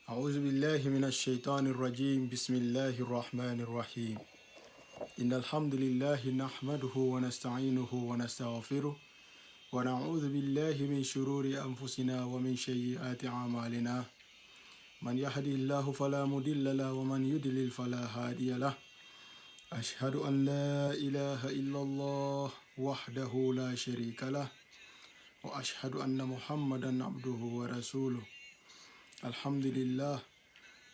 أعوذ بالله من الشيطان الرجيم بسم الله الرحمن الرحيم إن الحمد لله نحمده ونستعينه ونستغفره ونعوذ بالله من شرور أنفسنا ومن سيئات أعمالنا من يهده الله فلا مضل له ومن يضلل فلا هادي له أشهد أن لا إله إلا الله وحده لا شريك له وأشهد أن محمدا عبده ورسوله. Alhamdulillah,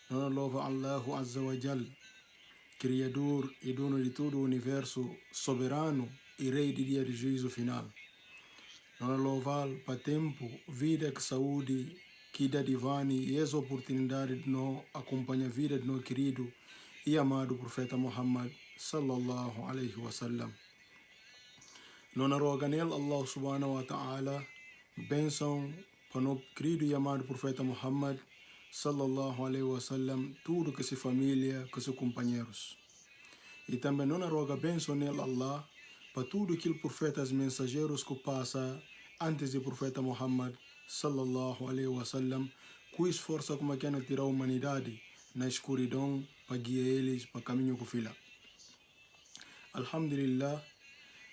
non louva Allahu Azza wa Jal, Criador e dono de todo o universo, soberano e rei de dia de juízo final. Non louvar para tempo, vida e saúde que dá divine e essa oportunidade de não acompanhar a vida de nosso querido e amado profeta Muhammad sallallahu alaihi wasallam. Non roga nele Allah subhanahu wa ta'ala benção para o querido e amado profeta Muhammad sallallahu alaihi wasallam, tudo que se família, que seus companheiros. E também não roga benção nele Allah para tudo aquilo profetas mensageiros que passa antes do profeta Muhammad sallallahu alaihi wasallam, que esforça como que tirar a humanidade na escuridão para guiar eles para caminho que fila. Alhamdulillah,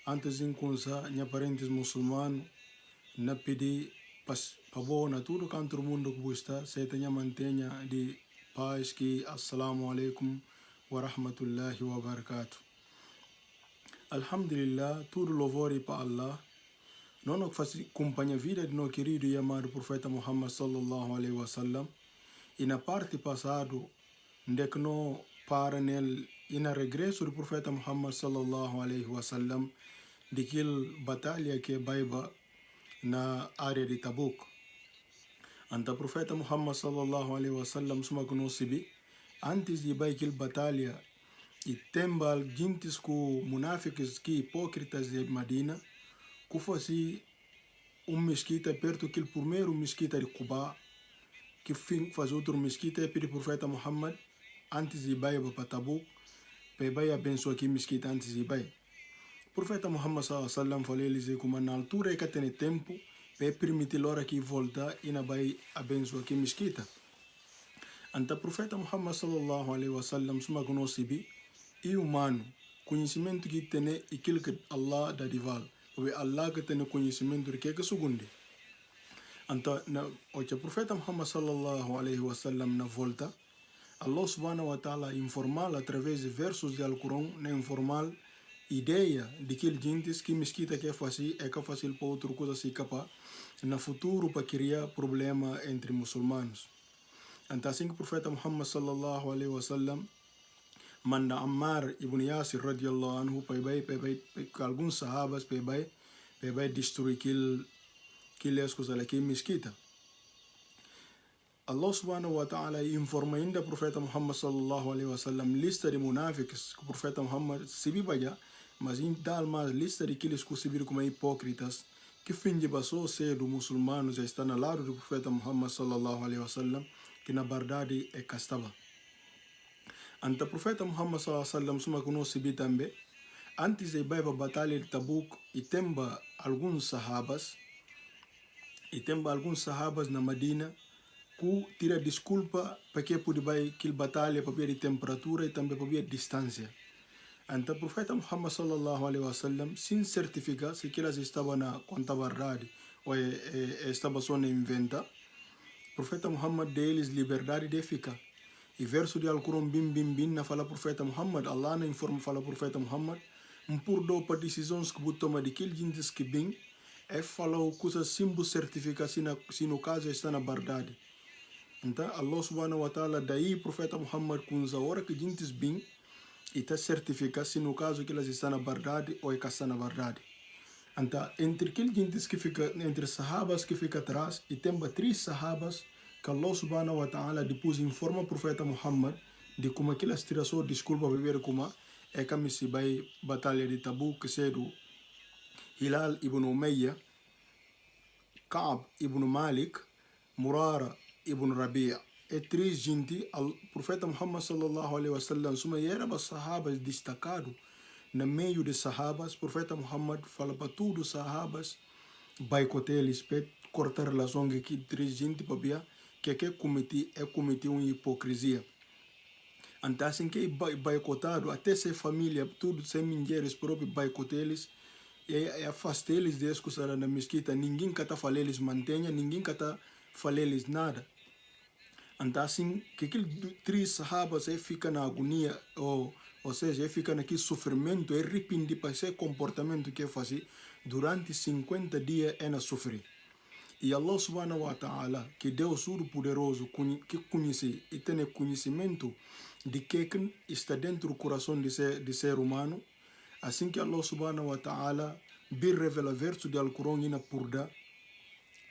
antes de começar, minha parentes muçulmanos na pedi para bom na tudo canto do mundo que gosta, se tenha mantenha de paz que assalamu alaikum wa rahmatullahi wa barakatuh. Alhamdulillah, tudo louvor para Allah. Não faz companhia vida de nosso querido e amado profeta Muhammad sallallahu alaihi wasallam. E na parte passada, onde que não para nele e na regresso do profeta Muhammad sallallahu alaihi wasallam, de aquela batalha que baiba na área de Tabuk. Anta profeta Muhammad sallallahu alaihi wasallam suma conhece antes de ir aquela batalha e tembal gentes com munáficos que hipócritas de Medina que fosse mesquita perto daquele primeiro mesquita de Quba que faz outro mesquita e pede profeta Muhammad antes de ir para Tabuk para ir abençoar aquele mesquita antes de ir. Profeta Muhammad sallallahu alaihi wasallam falou como na altura que tem tempo para permitir hora que volta e na vai abençoar aqui mesquita. Anta profeta Muhammad sallallahu alaihi wasallam suma conhece e humano conhecimento que tem e aquilo que Allah dá de val, porque Allah que tem conhecimento do que é segundo. Anta o profeta Muhammad sallallahu alaihi wasallam na volta, Allah subhanahu wa ta'ala informal através de versos do Alcorão, na informal ideia de que gente que mesquita que é fácil para outra coisa se capaz no futuro para criar problema entre muçulmanos. Então assim que o profeta Muhammad sallallahu alaihi wasallam manda Ammar ibn Yasir radiallahu anhu para alguns sahabas para destruir aquelas coisas aqui mesquita. Allah subhanahu wa ta'ala informa ainda o profeta Muhammad sallallahu alaihi wasallam lista de munáficos que o profeta Muhammad se bibaja, mas em tal mais lista de aqueles que se viram como hipócritas que fim de passou cedo muçulmanos já estão ao lado do profeta Muhammad sallallahu alaihi wasallam que na verdade é castava. Ante o profeta Muhammad sallallahu alaihi wasallam suma conhece também antes de ir para a batalha de Tabuk e temba alguns sahabas na Medina que tira desculpa para que pude ir aquela batalha para ver a temperatura e também para ver a distância. Então o profeta Muhammad sallallahu alaihi wasallam sem certificar se que elas estavam na conta verdade ou estava só na inventa, o profeta Muhammad deles liberdade de ficar. E verso de Alcorão bim na fala profeta Muhammad, Allah na informa fala profeta Muhammad, por do para decisões que você toma de aquele gente que bem é falar coisas sem certificar se no caso está na verdade. Então Allah subhanahu wa ta'ala daí profeta Muhammad com a hora que gente bem e está certificado se no caso que elas estão na verdade ou é que está na verdade. Então, entre aqueles gente que fica, entre sahabas que fica atrás, e tem 3 sahabas que Allah subhanahu wa ta'ala depois informa o profeta Muhammad de como aquelas tirações desculpa beber como é que se vai batalha de Tabuk, que é do Hilal ibn Umayya, Ka'b ibn Malik, Murara ibn Rabi'a. É 3 gente, o profeta Muhammad sallallahu alaihi wasallam suma era para sahabas destacado no meio de sahabas. O profeta Muhammad fala para todos os sahabas boicotar eles, cortar a relação com 3 gente para que cometi uma hipocrisia. Então, assim que é boicotado, até ser família, tudo, ser mulheres próprios, boicotar eles, afastar eles de escutar na mesquita, ninguém que está falando eles mantenha, ninguém que está falando eles nada. Então, assim, que aquele três sahabas fica na agonia, ou seja, fica naquele sofrimento, arrependido para esse comportamento que faz durante 50 dias é na sofrer. E Allah subhanahu wa ta'ala, que Deus todo-poderoso, que conhece e tem conhecimento de que está dentro do coração de ser humano, assim que Allah subhanahu wa ta'ala vir revela verso de Al-Quran na purda,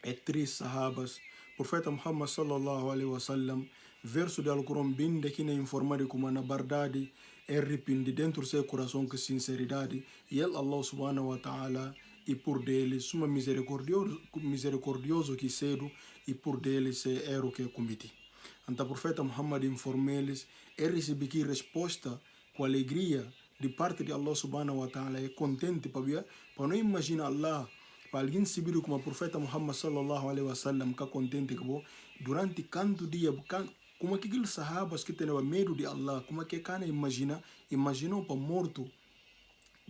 é três sahabas, profeta Muhammad sallallahu alaihi wasallam, verso de Al-Quran bem de que na informar como na verdade é arrependido dentro do seu coração com sinceridade, e Allah subhanahu wa ta'ala e por dele, suma misericordioso que cedo, e por dele se era o que cometi. Então o profeta Muhammad informou eles, e recebi que resposta com alegria de parte de Allah subhanahu wa ta'ala, é contente para não imaginar Allah, para alguém saber como o profeta Muhammad sallallahu alaihi wasallam que contente que durante quanto dia, como aqueles sahabas que tinham medo de Allah, como que cara imaginou para morto,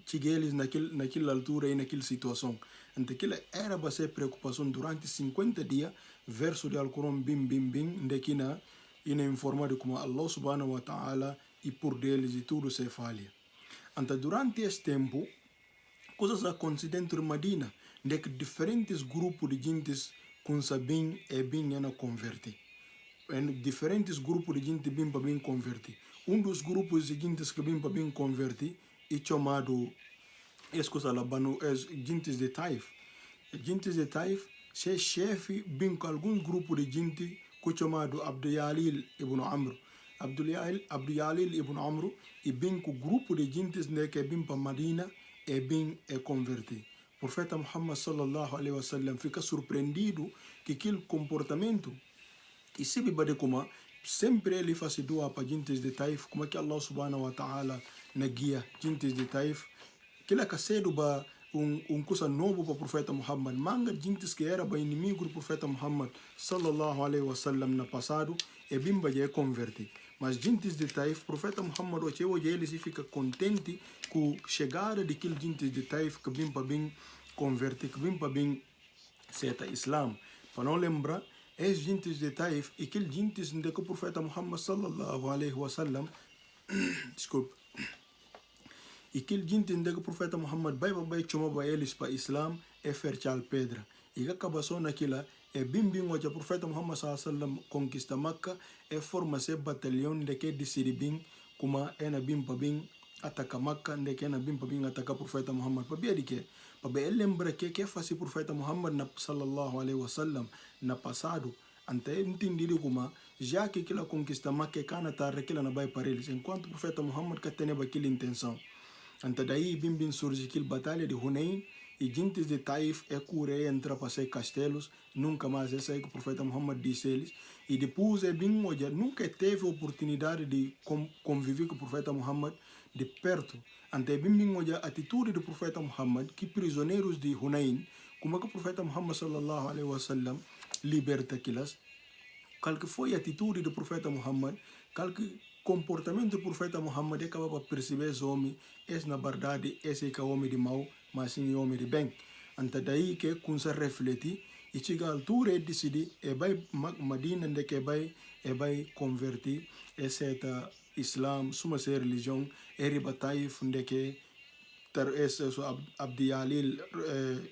cheguei eles naquela altura e naquela situação. Então, aquilo era para ser preocupação durante 50 dias, verso de Al-Quran, de que na informado como Allah subhanahu wa ta'ala e por deles e tudo se falha. Então, durante esse tempo, coisas aconteceram dentro de Medina, de que diferentes grupos de gentes com sabem e bem na converter. Diferentes grupos de gente bem para bem converter. Dos grupos de gentes que bem para bem converter é chamado gentes de Taif. Gentes de Taif, se chefe bem com algum grupo de gente que é chamado Abdiyalil ibn Amr. Abdiyalil ibn Amr e bem com o grupo de gentes que é bem para Medina e bem converter. O profeta Muhammad sallallahu alaihi wasallam fica surpreendido que aquele comportamento e se bibade como sempre ele faz doa para gentes de Taif, como que Allah subhanahu wa ta'ala na guia gentes de Taif, que ele cedo para coisa novo para o profeta Muhammad, manga gentes que era para inimigo do profeta Muhammad sallallahu alaihi wasallam na passado e bimba já converte. Mas gentes de Taif, o profeta Muhammad hoje eles fica contente com a chegada daquele gentes de Taif que bimba bem converte, que bimba bem seta Islam. Para não lembrar, es gentes de Taif e aquele gentes de que o profeta Muhammad sallallahu alaihi wasallam desculpa, e aquele gentes de que o profeta Muhammad vai chamar eles para Islam é ferchal pedra e que acabação naquela é bim onde o profeta Muhammad sallallahu alaihi wasallam conquista Makkah é forma se batalhão de que decide bem como é na bim para bem ataca Makkah de que é na bim para bem ataca o profeta Muhammad para ver de que para ele lembra que faz o profeta Muhammad sallallahu alaihi wasallam na passado, ante entendido como já que aquela conquista Makkah cana tá aquela na vai para eles, enquanto o profeta Muhammad que tinha aquela intenção. Ante daí bim surge aquela batalha de Hunain e gentes de Taif cura entra para ser castelos, nunca mais essa aí que o profeta Muhammad disse eles, e depois bim hoje nunca teve oportunidade de conviver com o profeta Muhammad de perto. Ante bim hoje a atitude do profeta Muhammad que prisioneiros de Hunain, como que o profeta Muhammad sallallahu alaihi wasallam liberta aquelas, qual que foi a atitude do profeta Muhammad, qual que comportamento do profeta Muhammad acaba para perceber esse homem, esse na verdade, esse é o homem de mal, mas sim o homem de bem. Ante daí que com se refletir e chega a altura e decidir, vai Medina onde que vai converter essa Islam, suma se religião, riba Taif onde que esse Abdiyalil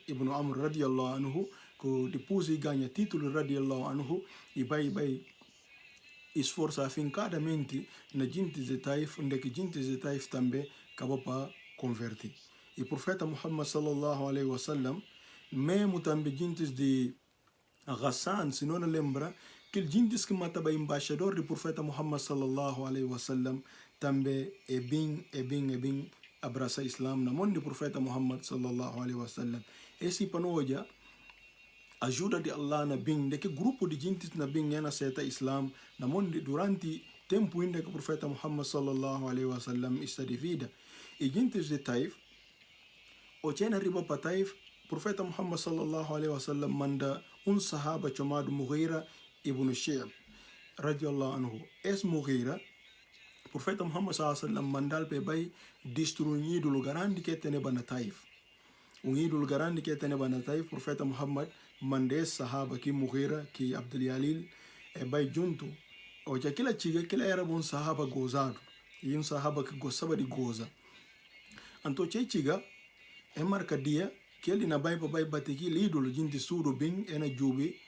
ibn Amr radiallahu anhu, que depois ganha título radiallahu anhu e vai esforça afincadamente na gentes de Taif, onde que gentes de Taif também acabou para converter. E o profeta Muhammad sallallahu alaihi wasallam, mesmo também gentes de Ghassan, se não lembra, que gentes que matava embaixador do profeta Muhammad sallallahu alaihi wasallam também é bem abraça Islam na mão do profeta Muhammad sallallahu alaihi wasallam. Esse panoja ajuda de Allah na bem, de que grupo de gente na bem na seta Islam na mão durante tempo ainda que o profeta Muhammad sallallahu alaihi wasallam está de vida. E gente de Taif, o chena riba para Taif, o profeta Muhammad sallallahu alaihi wasallam manda sahaba chamado Mughira ibn Shi'b radiallahu anhu es Mughira profeta Muhammad sallallahu alaihi wasallam mandal pe bay destruir do garandi que tene bana Taif do garandi que tene bana Taif profeta Muhammad mande sahaba ki Mughira ki Abdul Yalil e bay junto o ja kila chiga kila era bon sahaba gozado e sahaba que gostava de goza anto chiga e marca dia que ele na bay bay bateki lidolo jinti suro bing ena jubi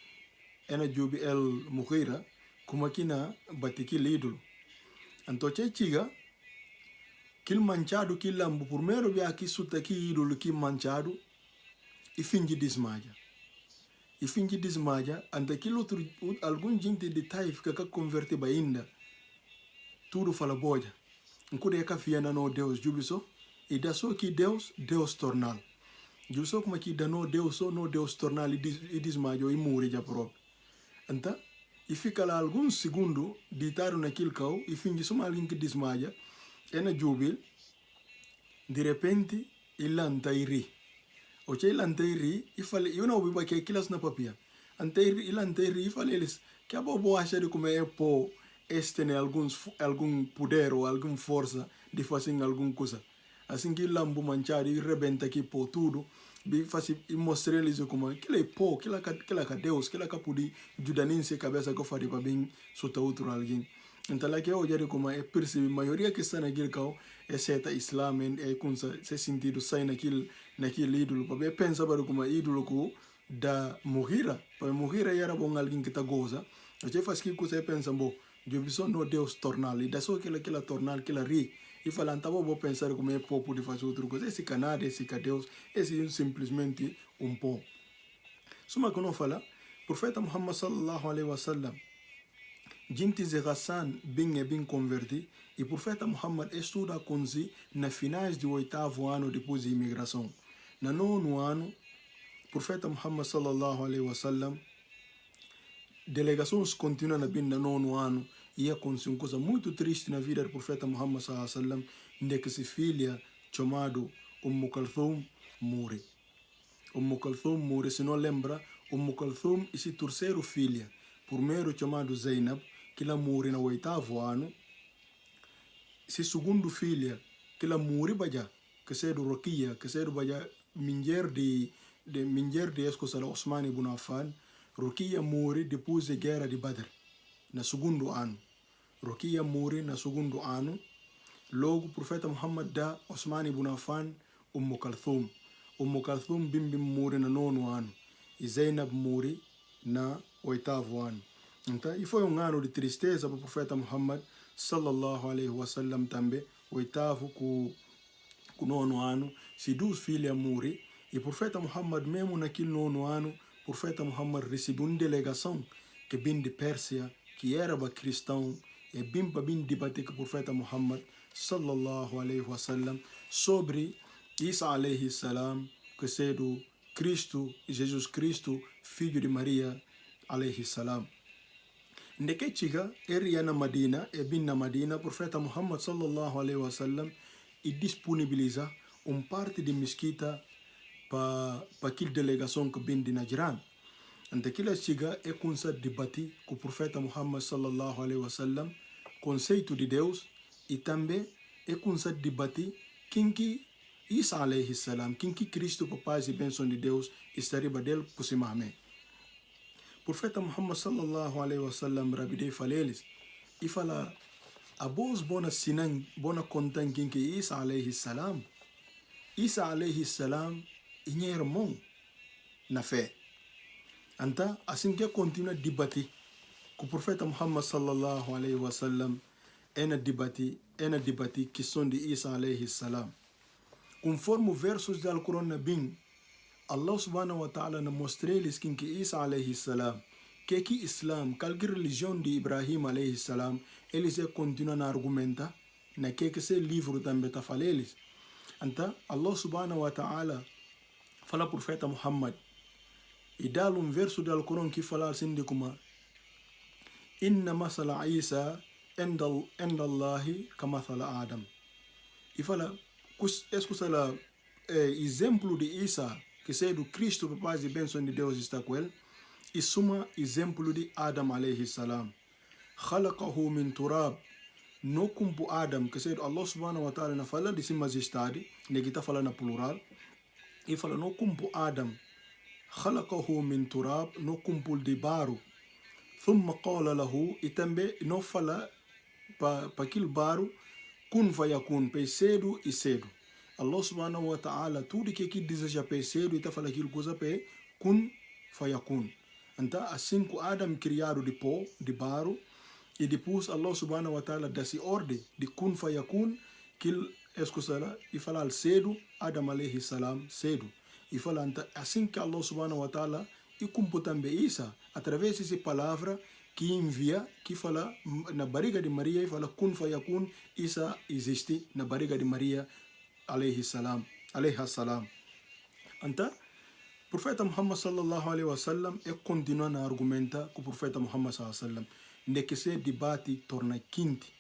el Mughira kuma kina bateki lidolo anto chiga kil manchado kil lambu primeiro via ki suta ki idolo ki manchado e fingi desmaia anta aquilo outro algum gente de Taif que converte ba ainda tudo fala boja nkude é kafiana no Deus jubiso e da só que Deus tornal jubiso como que da no Deus tornal e desmaio e morre já próprio anta e fica lá alguns segundos ditaram naquele cau e finge só alguém que desmaia é na jubil de repente ele anta e ri o che lanteiri ifale yuna ubiba ke kilas na papia anteiri ilanteiri ifale eles que a bobo acha de como é po este ne algum poder ou alguma força de fazer alguma coisa assim que lambu manchar e rebenta aqui po tudo bi fazer e mostrar eles como aquilo é po aquilo que Deus aquilo que pode judaninse cabeça que faz para bem sota outro alguém então lá que eu já como é perceber maioria que está naquele cal é certa Islam é com se sentido sai naquele ídolo para ver pensa para como ídolo que da Mughira para Mughira era bom alguém que tá goza eu faz que você pensa bom eu vi só no Deus tornal e da só aquela tornal aquela ri e falando tava vou pensar como é povo de fazer outra coisa esse canado esse que Deus esse simplesmente pouco suma que não fala profeta Muhammad sallallahu alaihi wasallam gente de Hassan bem converti e profeta Muhammad estuda com si na finais do 8º ano depois da imigração. Na 9º ano, profeta Muhammad sallallahu alaihi wasallam delegações continuam na bem na 9º ano e acontece uma coisa muito triste na vida do profeta Muhammad sallallahu alaihi wasallam de que sua filha chamado Kulthum morre. Kulthum morre, se não lembra, Kulthum é sua terceira filha, primeiro chamado Zainab, que ela morre no 8º ano. Se segundo filha, que ela morre baja, que se do Rokia, que se do baja minher de escosa Osman ibn Affan, Rokia morre depois da guerra de Badr, no segundo ano. Rokia morre no segundo ano. Logo, o profeta Muhammad dá Osman ibn Affan Kulthum. Kulthum bim morre no 9º ano. E Zainab morre no 8º ano. Então, e foi ano de tristeza para o profeta Muhammad sallallahu alaihi wasallam também, 8º com 9º ano, se 2 filhas morrem, e o profeta Muhammad mesmo naquele 9º ano, o profeta Muhammad recebeu uma delegação que vem de Pérsia, que era cristão, e vem para debater com o profeta Muhammad sallallahu alaihi wasallam sobre Isa alaihi salam, que é do Cristo, Jesus Cristo, filho de Maria alaihi salam. Ndeke chiga area na Madina e bin na Madina profeta Muhammad sallallahu alaihi wasallam e disponibiliza parte de mesquita para aquela delegação que vem de Najran. Andaquela chiga é com essa debate com o profeta Muhammad sallallahu alaihi wasallam conceito de Deus e também é com essa debate quem que Isa alaihi salam, quem que Cristo papai e bênção de Deus estaria dele por cima. Profeta Muhammad sallallahu alaihi wasallam rabidei faleles e fala a boas bona sinan bona contan quem que Isa alaihi salam e irmão na fé. Então assim que continua debate com o profeta Muhammad sallallahu alaihi wasallam é na debate questão de Isa alaihi salam. Conforme versos do Alcorão na bim Allah subhanahu wa ta'ala na mostra-lhes que Isa alaihi salam, que Islam, qualquer religião de Ibrahim alaihi salam, eles continuam a argumentar, na que esse livro também está falando. Então, Allah subhanahu wa ta'ala fala ao profeta Muhammad, e dá verso do Alcorão que fala assim de como Inna masala Isa inda Allahi kamathala Adam. E fala, escuta exemplo de Isa, que é do Cristo, para paz e bênção de Deus está com ele, isuma exemplo de Adam alayhi salam. Khalaqahu min turab. No kumpu Adam, que seja Allah subhanahu wa ta'ala na fala de si majestade, negita fala na plural, e fala no kumpu Adam. Khalaqahu min turab, no kumpu de baro. Thumma qala lahu, e também no fala para aquele baro, kun fayakun, pe cedo e cedo. Allah subhanahu wa ta'ala, tudo que aqui deseja pe cedo, e tá fala aquilo coisa pe kun fayakun. Então, assim que Adam criado de pó, de barro, e depois Allah subhanahu wa ta'ala dá-se ordem de kun fayakun, que ele escuta e fala cedo, Adam alayhi salam, cedo. E fala, então, assim que Allah subhanahu wa ta'ala, e cumpre também isso, através dessa palavra, que envia, que fala na barriga de Maria, e fala kun fayakun, isso existe na barriga de Maria, alayhi salam. Então, o profeta Muhammad sallallahu alaihi wasallam continua a argumentar com o profeta Muhammad sallallahu alaihi wasallam. De que se debate torna quente.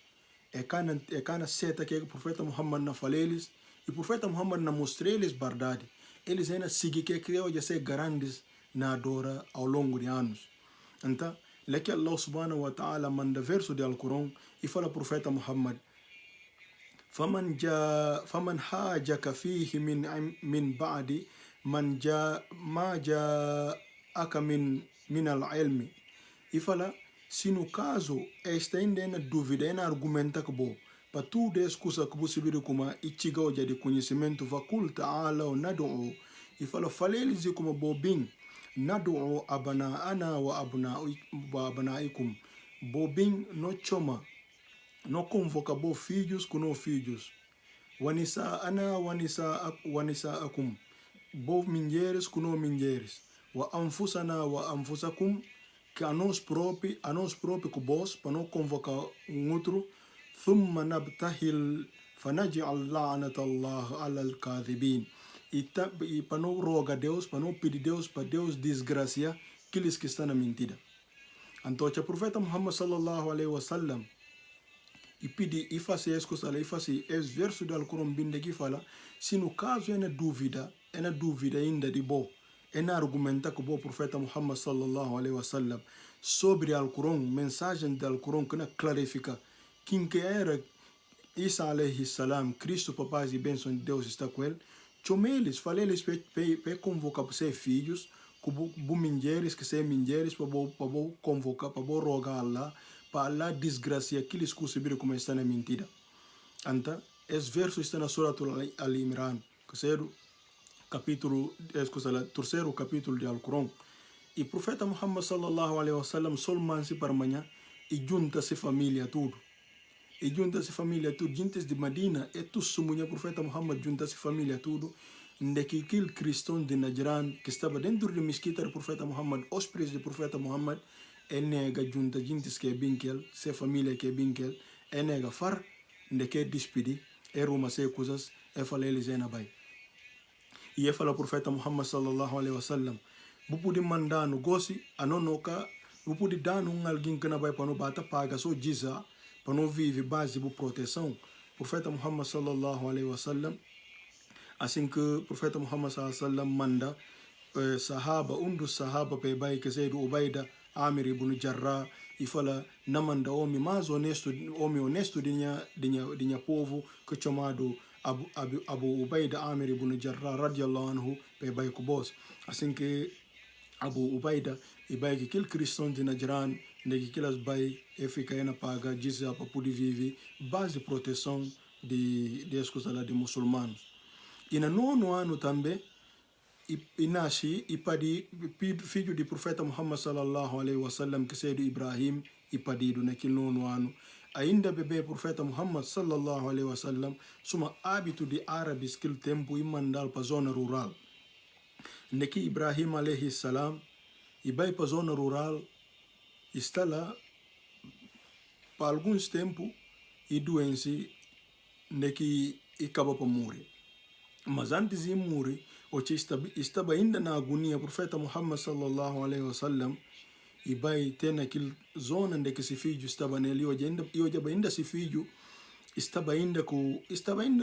É cana seta que o profeta Muhammad na fala eles, e o profeta Muhammad na mostra eles verdade. Eles ainda seguem que criou de ser grandes na adora ao longo de anos. Então, que Allah subhanahu wa ta'ala manda verso de Al-Quran e fala ao profeta Muhammad: فمن حاجك فيه من بعد ما جاءك من العلم. E fala, se no caso esta ainda na dúvida, ainda argumenta que bom, para tudo as coisas que você vira como e chega hoje de conhecimento, faculta ala ou nado, e fala, eles como bobin, nado abanaana wa abanaikum, bobin no choma, no convoca bo filhos com no filhos, wanisa ana wanisa akum, bo mulheres com no mulheres, wa anfusana wa anfusakum, que a nós próprios com vós, para não convocar outro, ثم نبتهل فنجعل لعنة الله على الكاذبين. E para não rogar a Deus, para não pedir Deus, para Deus desgraciar aqueles que estão na mentira. Então, o profeta Muhammad sallallahu alaihi wasallam e pede e faz esse verso do Alcorão bem que fala, se no caso é na dúvida ainda de bom, é na argumenta com o profeta Muhammad sallallahu alaihi wasallam sobre o Alcorão, mensagem do Alcorão que não clarifica quem que era Isa alaihi salam, Cristo, papai e bênção de Deus está com ele. Chomeles, falei-lhes para convocar para ser filhos, com mulheres que são mulheres, para convocar, para rogar Allah, para Allah desgraciar aqueles que subiram como estão na mentira. Então, esse verso está na Surah Al-Imran, que é o terceiro capítulo de Al-Quran. E o profeta Muhammad sallallahu alaihi wasallam solman-se para amanhã e junta-se família tudo. E junta-se família tudo, gente de Medina, e tu sumunha profeta Muhammad junta-se família tudo, onde que aquele cristão de Najran, que estava dentro da mesquita do profeta Muhammad, hóspedes do profeta Muhammad, é nega junta gente que é binkel, se família que é binkel, é nega far, onde que despedir, é ruma se coisas, é falar eles é na bai. E é falar profeta Muhammad sallallahu alaihi wasallam, bu pode mandar no gosi, anonoka, bu pode dar alguém que na bai para não bata paga, só diza, para não viver base de proteção. O profeta Muhammad sallallahu alaihi wasallam, assim que o profeta Muhammad sallallahu alaihi wasallam manda sahaba, dos sahaba para bai que seja Ubaida Amir ibn Jarrah, e fala na manda homem mais honesto dinha povo, que chamado Abu Ubaida Amir ibn Jarrah radiallahu anhu para bai com boss. Assim que Abu Ubaida e bai que aquele cristão de Najran, que aquelas bai e fica na paga, diz para poder viver base de proteção de escola de muçulmanos. E no nono ano também e nasce e padi filho do profeta Muhammad sallallahu alaihi wasallam, que seja Ibrahim, e padido naquele nono ano. Ainda bebê profeta Muhammad sallallahu alaihi wasallam suma hábito de árabes que tempo e mandar para zona rural. Naqui Ibrahim alaihi salam e vai para zona rural, está lá para alguns tempos e doença que acaba para morrer. Mas antes de morrer, estava ainda na agonia, o profeta Muhammad sallallahu alaihi wasallam e vai ter naquela zona onde que esse filho estava nele, e ainda esse filho estava ainda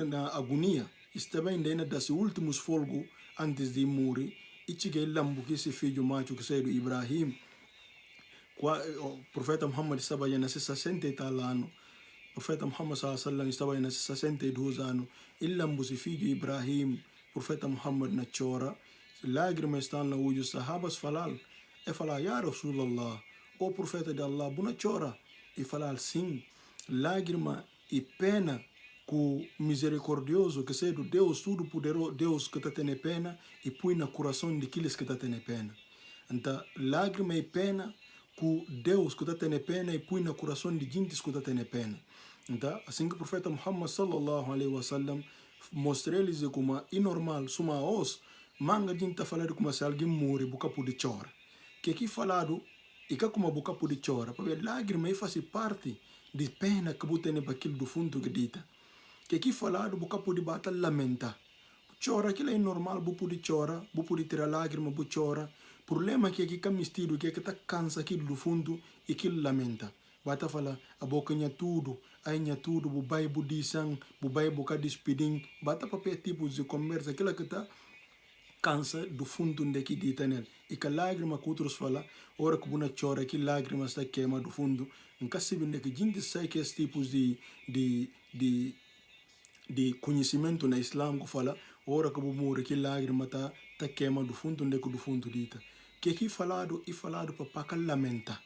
na agonia, estava ainda das últimos folgos antes de morrer, e cheguei lambo que esse filho macho que saiu Ibrahim O profeta Muhammad estava aí nasce 60 e tal anos. O profeta Muhammad sallallahu estava aí nasce 62 anos. Ele lambou seu filho Ibrahim, profeta Muhammad na chora. Lágrimas estão na olho, sahabas falar. E falar, Ya Rasulallah, o profeta de Allah, buna chora. E falar, sim, lágrima e pena com misericordioso, que seja Deus, tudo poderoso, Deus que está tendo pena, e põe no coração daqueles que está tendo pena. Então, lágrima e pena com Deus que está tendo pena e põe no coração de gente que está tendo pena. Então, assim que o profeta Muhammad sallallahu alaihi wasallam mostrou-lhes como é normal, suma os, manga gente está falando como se alguém morre, boca pode chorar. Que aqui falado, e que como boca pode chorar, porque lágrima faz parte de pena que você tem para aquilo do fundo que dita. Que aqui falado, boca pode bater lamentar. Chora, aquilo é normal, você pode chorar, você pode tirar lágrima, você chora. Problema que aqui mistério, que está cansa aquilo do fundo e que lamenta. Bata fala, a boca nha tudo, aí nha tudo, o bai budisang, o bai boca despedim, bata papel tipo de conversa, aquilo que está cansa do fundo daqui de nele. E que lágrima que outros fala, ora que buna chora, que lágrima está queima do fundo, nunca se vê que gente sai que esses tipos de conhecimento na Islam que fala, ora que morre, que lágrima está queima do fundo dita. Que aqui falado e falado para lamenta.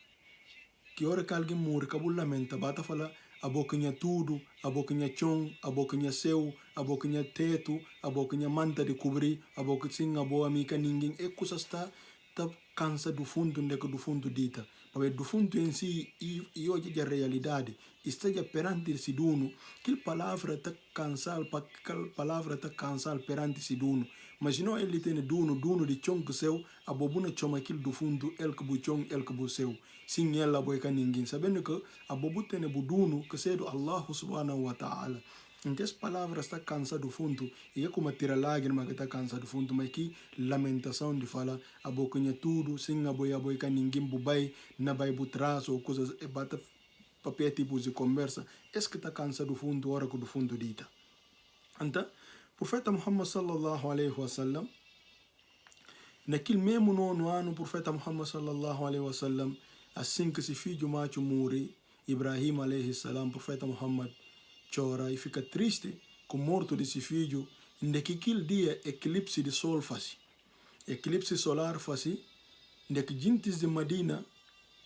Que hora que alguém morre, que lamenta, bata fala a boquinha tudo, a boquinha chão, a boquinha seu, a boquinha teto, a boquinha manta de cobrir, a boquinha a boa amiga ninguém. É coisa está cansa do fundo dita. Mas do fundo em si, e hoje a realidade, esteja perante esse dono, que palavra está cansal, que palavra está cansal perante esse dono. Mas não ele tem dono de chão que seu, a bobuna chama aquilo do fundo, ele que bu chão, ele que bu seu. Sim, ela boica ninguém. Sabendo que a bobu tem dono que seja do Allah subhanahu wa ta'ala. Então, as palavras estão cansadas do fundo, e é como tirar lágrima que está cansada do fundo, mas que lamentação de falar, a boquinha tudo, sem a boica ninguém bubai, na vai trás ou coisas, e bata papel tipo de conversa, esse que está cansado do fundo, hora que do fundo dita. Então, o profeta Muhammad sallallahu alaihi wasallam, naquele mesmo nono ano, o profeta Muhammad sallallahu alaihi wasallam, assim que se filho macho morre, Ibrahim alaihi salam, profeta Muhammad, chora e fica triste com a morte desse filho, naquele dia eclipse de sol faz. Eclipse solar faz, naquele gentes de Medina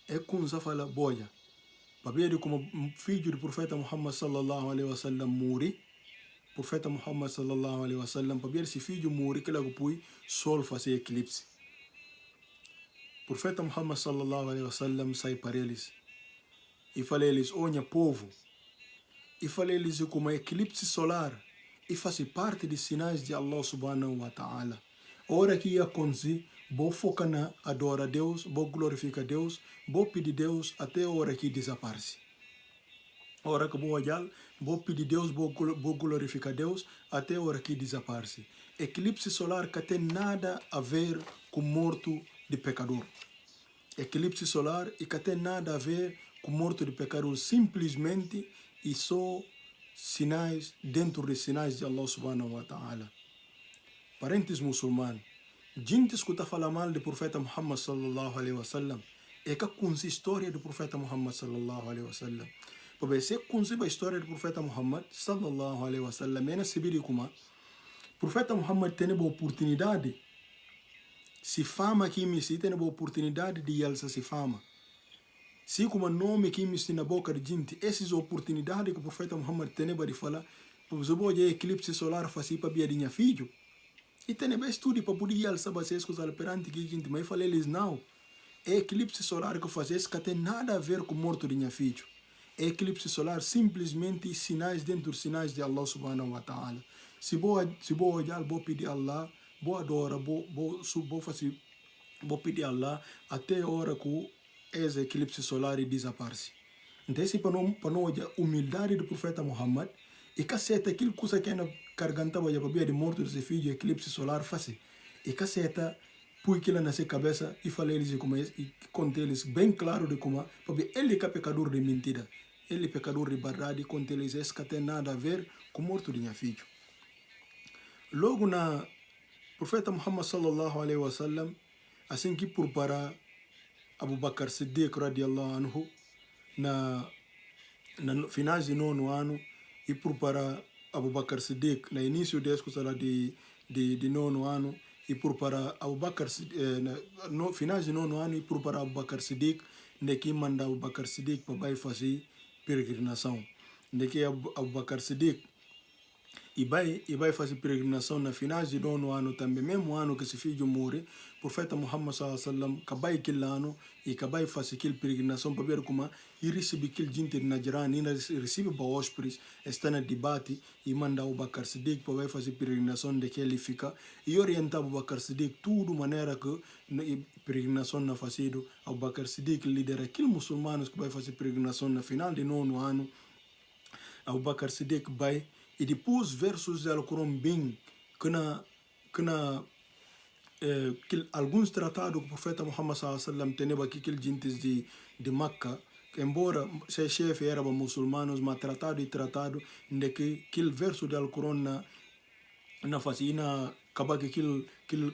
é com se fala boia. Para como filho do profeta Muhammad sallallahu alaihi wasallam morre, profeta Muhammad sallallahu alaihi wasallam, para ver se filho morre, que logo põe sol faz eclipse. Profeta Muhammad sallallahu alaihi wasallam sai para eles e fala eles, olha povo, e falei-lhes como eclipse solar e faz parte dos sinais de Allah subhanahu wa ta'ala. Ora que ia acontecer, vou focar na adora a Deus, vou glorificar Deus, vou pedir Deus até a hora que desaparece. Ora que vou olhar, vou pedir Deus, vou glorificar Deus até a hora que desaparece. Eclipse solar que tem nada a ver com morto de pecador. Eclipse solar e que tem nada a ver com morto de pecador, simplesmente e só sinais dentro dos sinais de Allah subhanahu wa ta'ala. Parentes muçulmanos, gente escuta falar mal do profeta Muhammad sallallahu alaihi wasallam, é que conhece a história do profeta Muhammad sallallahu alaihi wasallam. Porque se conhece a história do profeta Muhammad sallallahu alaihi wasallam, é na sabida como o profeta Muhammad tem a oportunidade, se fama que me tem a oportunidade de alçar se fama. Se como nome que me na boca de gente, essas oportunidades que o profeta Muhammad tem para falar, por exemplo, o eclipse solar faz para biadinha filho, e tem bem estudo para poder ir alçar vocês com os perante que gente, mas falei eles não, é eclipse solar que faz isso que tem nada a ver com morto de minha filho. É eclipse solar simplesmente sinais dentro dos sinais de Allah subhanahu wa ta'ala. Se vou olhar, vou pedir a Allah, vou adorar, vou pedir a Allah até a hora que esse eclipse solar desaparece. Então, esse para não olhar a humildade do profeta Muhammad, e que aceita aquilo que você quer carregar para de morto desse filho, eclipse solar, faz. E que aceita, põe aquilo na sua cabeça e fala eles como é, e conta eles bem claro de como é, porque ele é pecador de mentira, ele é pecador de verdade, e conta eles isso que tem nada a ver com morto de minha filho. Logo na profeta Muhammad sallallahu alaihi wasallam, assim que prepara Abu Bakar Siddiq radiallahu anhu na finais de 9º ano e para Abu Bakar Siddiq na início de escola de 9º ano e para Abu Bakar finais de 9º ano e para Abu Bakar Siddiq que manda Abu Bakar Siddiq para vai fazer peregrinação que Abu Bakar Siddiq e vai fazer peregrinação na finais de 9º ano também, mesmo ano que se filho morre, o profeta Muhammad sallallahu alaihi wasallam acabai aquele ano e acabai fazer aquela peregrinação para ver como e receber aquele gente de Najran, e recebe para hóspedes, está na debate e manda o Bakar Siddiq para vai fazer peregrinação de que ele fica e orientar o Bakar Siddiq tudo maneira que peregrinação na fazido, o Bakar Siddiq lidera aqueles muçulmanos que vai fazer peregrinação na final de 9º ano, o Bakar Siddiq vai e depois versos do Alcorão bem que alguns tratados que o profeta Muhammad sallallahu alaihi wasallam tinha aqui aqueles gentes de Meca, que embora ser chefe era para muçulmanos, mas tratado de que aquele verso do Alcorão na fazia acaba que aquele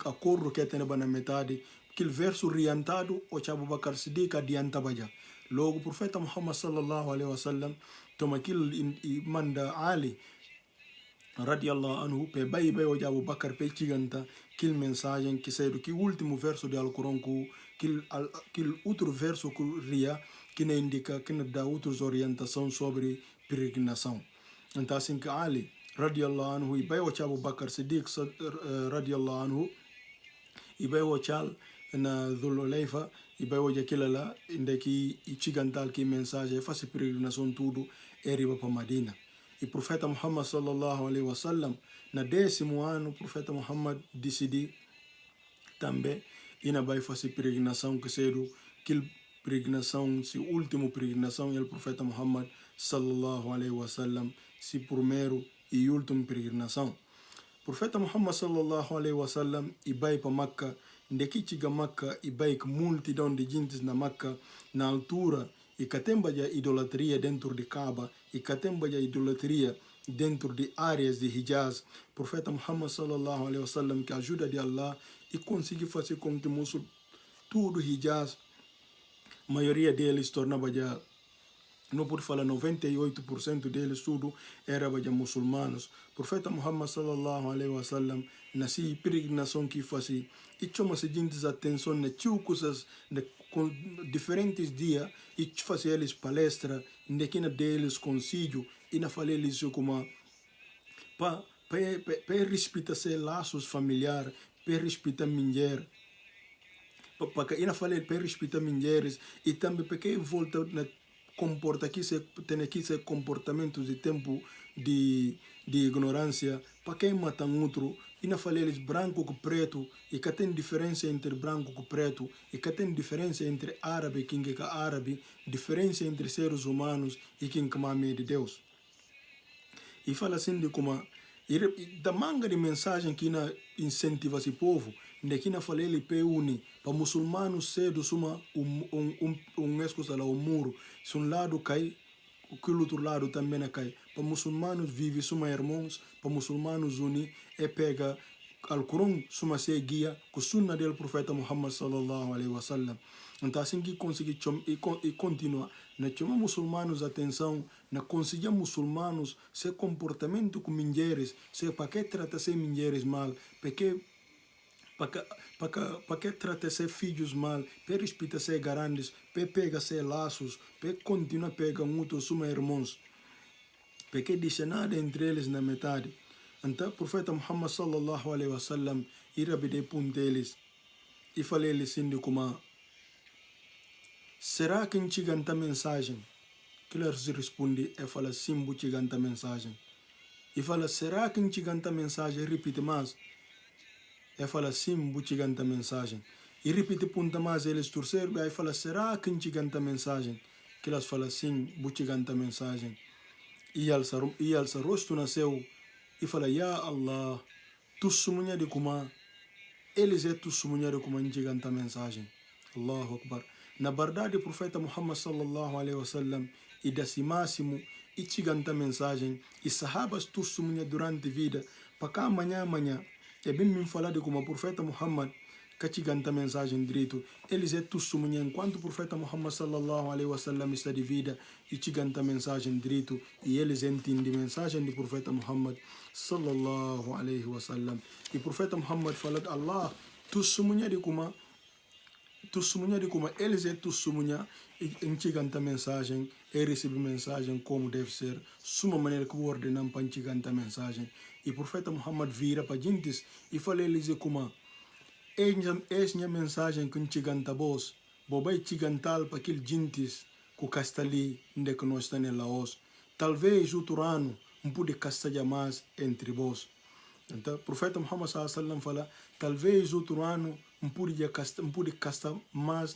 acordo que tinha na metade, aquele verso orientado o Abu Bakar Siddiq adiantava já. Logo o profeta Muhammad sallallahu alaihi wasallam toma aquele e manda Ali radiallahu anhu pe bai o Abu Bakar pe chiganta aquele mensagem que saiu que último verso do Alcorão aquele outro verso que ria que não indica que não dá outras orientações sobre peregrinação. Então assim que Ali radiallahu anhu e bai o Abu Bakar Siddiq radiallahu anhu e bai o na Dhul-Hulayfa e bai o aquela lá ainda que chiganta que mensagem faz peregrinação tudo eriba para Madina. E o profeta Muhammad sallallahu alaihi wasallam na 10º ano o profeta Muhammad decidiu também ir vai fazer peregrinação que seria aquela peregrinação, se último peregrinação e o profeta Muhammad sallallahu alaihi wasallam se primeiro e último peregrinação. O profeta Muhammad sallallahu alaihi wasallam e vai para Meca, de que chega Meca e vai com multidão de gente na Meca na altura e catemba de idolatria dentro de Kaaba e catemba de idolatria dentro de áreas de Hijaz. O profeta Muhammad sallallahu alaihi wasallam que ajuda de Allah e conseguiu fazer com que tudo Hijaz, a maioria deles tornava já, não pode falar 98% deles tudo era já muçulmanos. O profeta Muhammad sallallahu alaihi wasallam nasci peregrinação que fazia e chama-se gente atenção na coisas com diferentes dias e fazer eles palestra nequina deles conselho e na falar eles como para respeitar seus laços familiares, para respeitar mulher, para ina falar para respeitar mulheres e também para que volta na comporta que se tem aqui esse comportamento de tempo de ignorância para quem mata outro e na falei eles branco com preto e que tem diferença entre branco com preto e que tem diferença entre árabe e quem é árabe, diferença entre seres humanos e quem é de Deus e fala assim de como da manga de mensagem que na incentiva esse povo de que na falei ele pe une para muçulmanos cedo suma escola lá o muro se um lado cai o outro lado também cai para muçulmanos vive suma irmãos para muçulmanos uni e pega Alcorão suma se guia com sunna do profeta Muhammad sallallahu alaihi wasallam. Então assim que conseguir e continua na chama muçulmanos atenção na conseguir muçulmanos se comportamento com mulheres se para que trata se mulheres mal para que trata se filhos mal para respeitar se grandes para pegar se laços para continuar pegar muitos suma irmãos para que deixa nada entre eles na metade. Então o profeta Muhammad sallallahu alaihi wasallam ira bide punte eles e falei eles assim de como será que cheganta mensagem que eles respondem e fala sim cheganta mensagem e fala será que cheganta mensagem repite mais e fala sim cheganta mensagem e repite punta mais eles torceram e fala será que cheganta mensagem que eles fala sim cheganta mensagem e alça rosto nasceu e fala, ya Allah, tu sumunya de kuma, eles é tu sumunya de kuma cheganta mensagem. Allahu Akbar. Na verdade, o profeta Muhammad sallallahu alaihi wasallam e da si máximo e cheganta mensagem e sahabas tu sumunya durante a vida, para cá amanhã, é bem me falar de como o profeta Muhammad cachiganta mensagem direito, eles é testemunha enquanto o profeta Muhammad sallallahu alaihi wasallam está de vida e chiganta mensagem direito e eles entendem a mensagem do profeta Muhammad sallallahu alaihi wasallam. E o profeta Muhammad fala de Allah, testemunha de como eles é testemunha em chiganta mensagem e receber mensagem como deve ser, suma maneira que o ordenam para chiganta mensagem. E o profeta Muhammad vira para gente e fala eles como essa mensagem que chiganta vos, bobai chigantal para aquele gentes que castali onde que nós estamos lá hoje. Talvez outro ano não pude castar mais entre vós. Então, o profeta Muhammad sallallahu alaihi wasallam fala, talvez outro ano não pude castar mais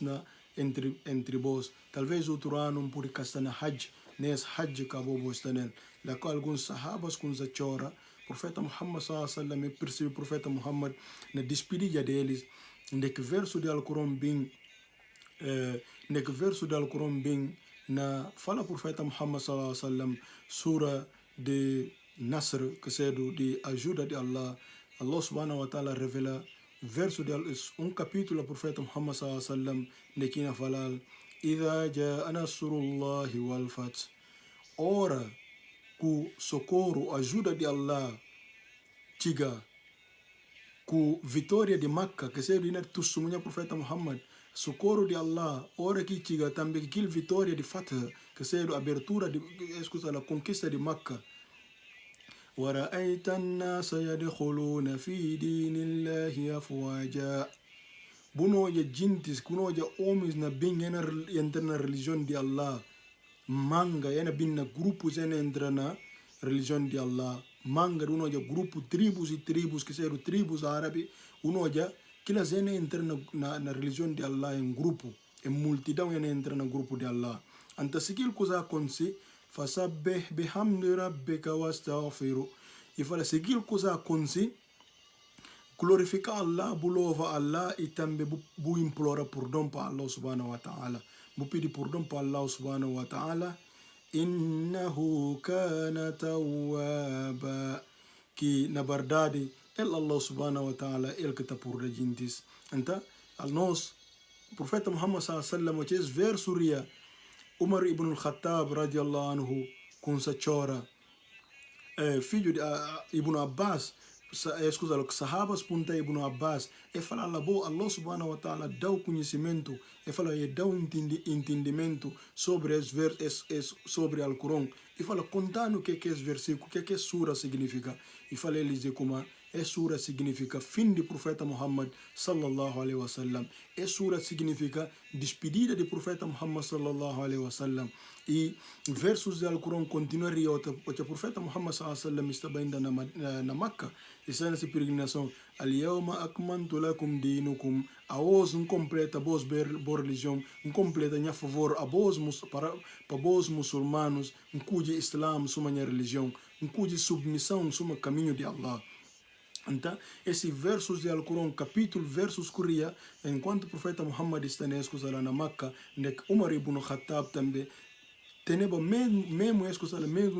entre vós. Talvez outro ano não pude castar na Hajj, nesse Hajj que acabou de estar nele. Lá com alguns sahabas com a chora, o profeta Muhammad sallallahu alaihi wasallam percebe o profeta Muhammad na despedida deles, onde que verso de Al-Quran bem, na fala profeta Muhammad sallallahu alaihi wasallam, sura de Nasr, que é de ajuda de Allah. Allah subhanahu wa ta'ala revela verso de capítulo do profeta Muhammad sallallahu alaihi wasallam, de que na fala idha jaa nasrullahi wal fath, ora que socorro, ajuda de Allah chega, com vitória de Makkah, que é do testemunha profeta Muhammad, socorro de Allah, ora que chega também aquela vitória de Fath, que é a abertura a conquista de Makkah. وَرَأَيْتَ النَّاسَ يَدْخُلُونَ فِي دِينِ اللَّهِ أَفْوَاجًا. Bunoja jintis, bunoja homens na bem entra na religião de Allah. Manga yana bin na grupos entra na religião de Allah. Manga bunoja grupo tribos e tribos que são tribos árabes. Bunoja que elas entra na religião de Allah em grupo, em multidão entra no grupo de Allah. Anta seguir coisa acontece. Fasabbih bihamdi rabbika wastaghfiru. E fala seguir coisa acontece, glorifica Allah, bulova Allah e também bu implora perdão para Allah subhanahu wa ta'ala. Bu pedir perdão para Allah subhanahu wa ta'ala. Innahu kana tawwaba. Que na verdade Allah subhanahu wa ta'ala ele que está por da gente. Então, nós, o profeta Muhammad sallallahu alaihi wasallam, esse verso ria Umar ibn al-Khattab radiallahu anhu com sa chora, filho de Ibn Abbas, sahabas punta Ibn Abbas, e fala Allah subhanahu wa ta'ala dá o conhecimento, e fala dá o entendimento sobre sobre Al-Quran, e fala contando o que é esse versículo, o que é sura significa, e fala eles de como sura significa fim do profeta Muhammad sallallahu alaihi wasallam. Sura significa despedida do profeta Muhammad sallallahu alaihi wasallam. E versos do Alcorão continuam o profeta Muhammad sallallahu alaihi wasallam estava ainda na Makkah, está nessa peregrinação. Al-yawma akmantu lakum dinukum. A hoje completa vos religião, completa a favor a vos para vos muçulmanos, cuja Islam suma religião, cuja submissão suma caminho de Allah. Então, esses versos de Alcorão, capítulo, versos corria, enquanto o profeta Muhammad está na Makkah, Umar ibn Khattab também, teneba mesmo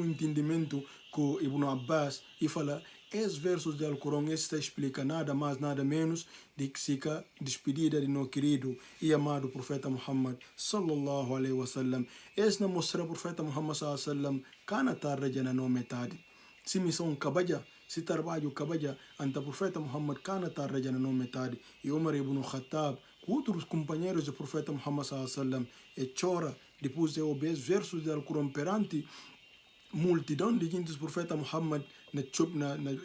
entendimento que Ibn Abbas, e fala, esses versos de Alcorão, esta explica nada mais, nada menos, de que fica despedida de nosso querido e amado profeta Muhammad sallallahu alaihi wasallam. Esse não mostra o profeta Muhammad sallallahu alaihi wasallam, cana tarde já na metade. Se missão cabaja, se trabalho cabaja, ante o profeta Muhammad cana tarde já na metade. E Umar ibn Khattab, outros companheiros do profeta Muhammad sallallahu alaihi wasallam, e chora depois de ouvir versos do Alcorão perante multidão de gente do profeta Muhammad na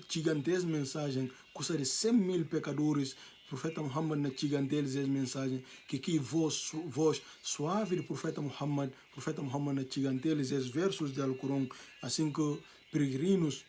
gigantesca mensagem, coisa de 100.000 pecadores. O profeta Muhammad na gigantesca mensagem, que voz suave do profeta Muhammad na gigantesca versos do Alcorão, assim que peregrinos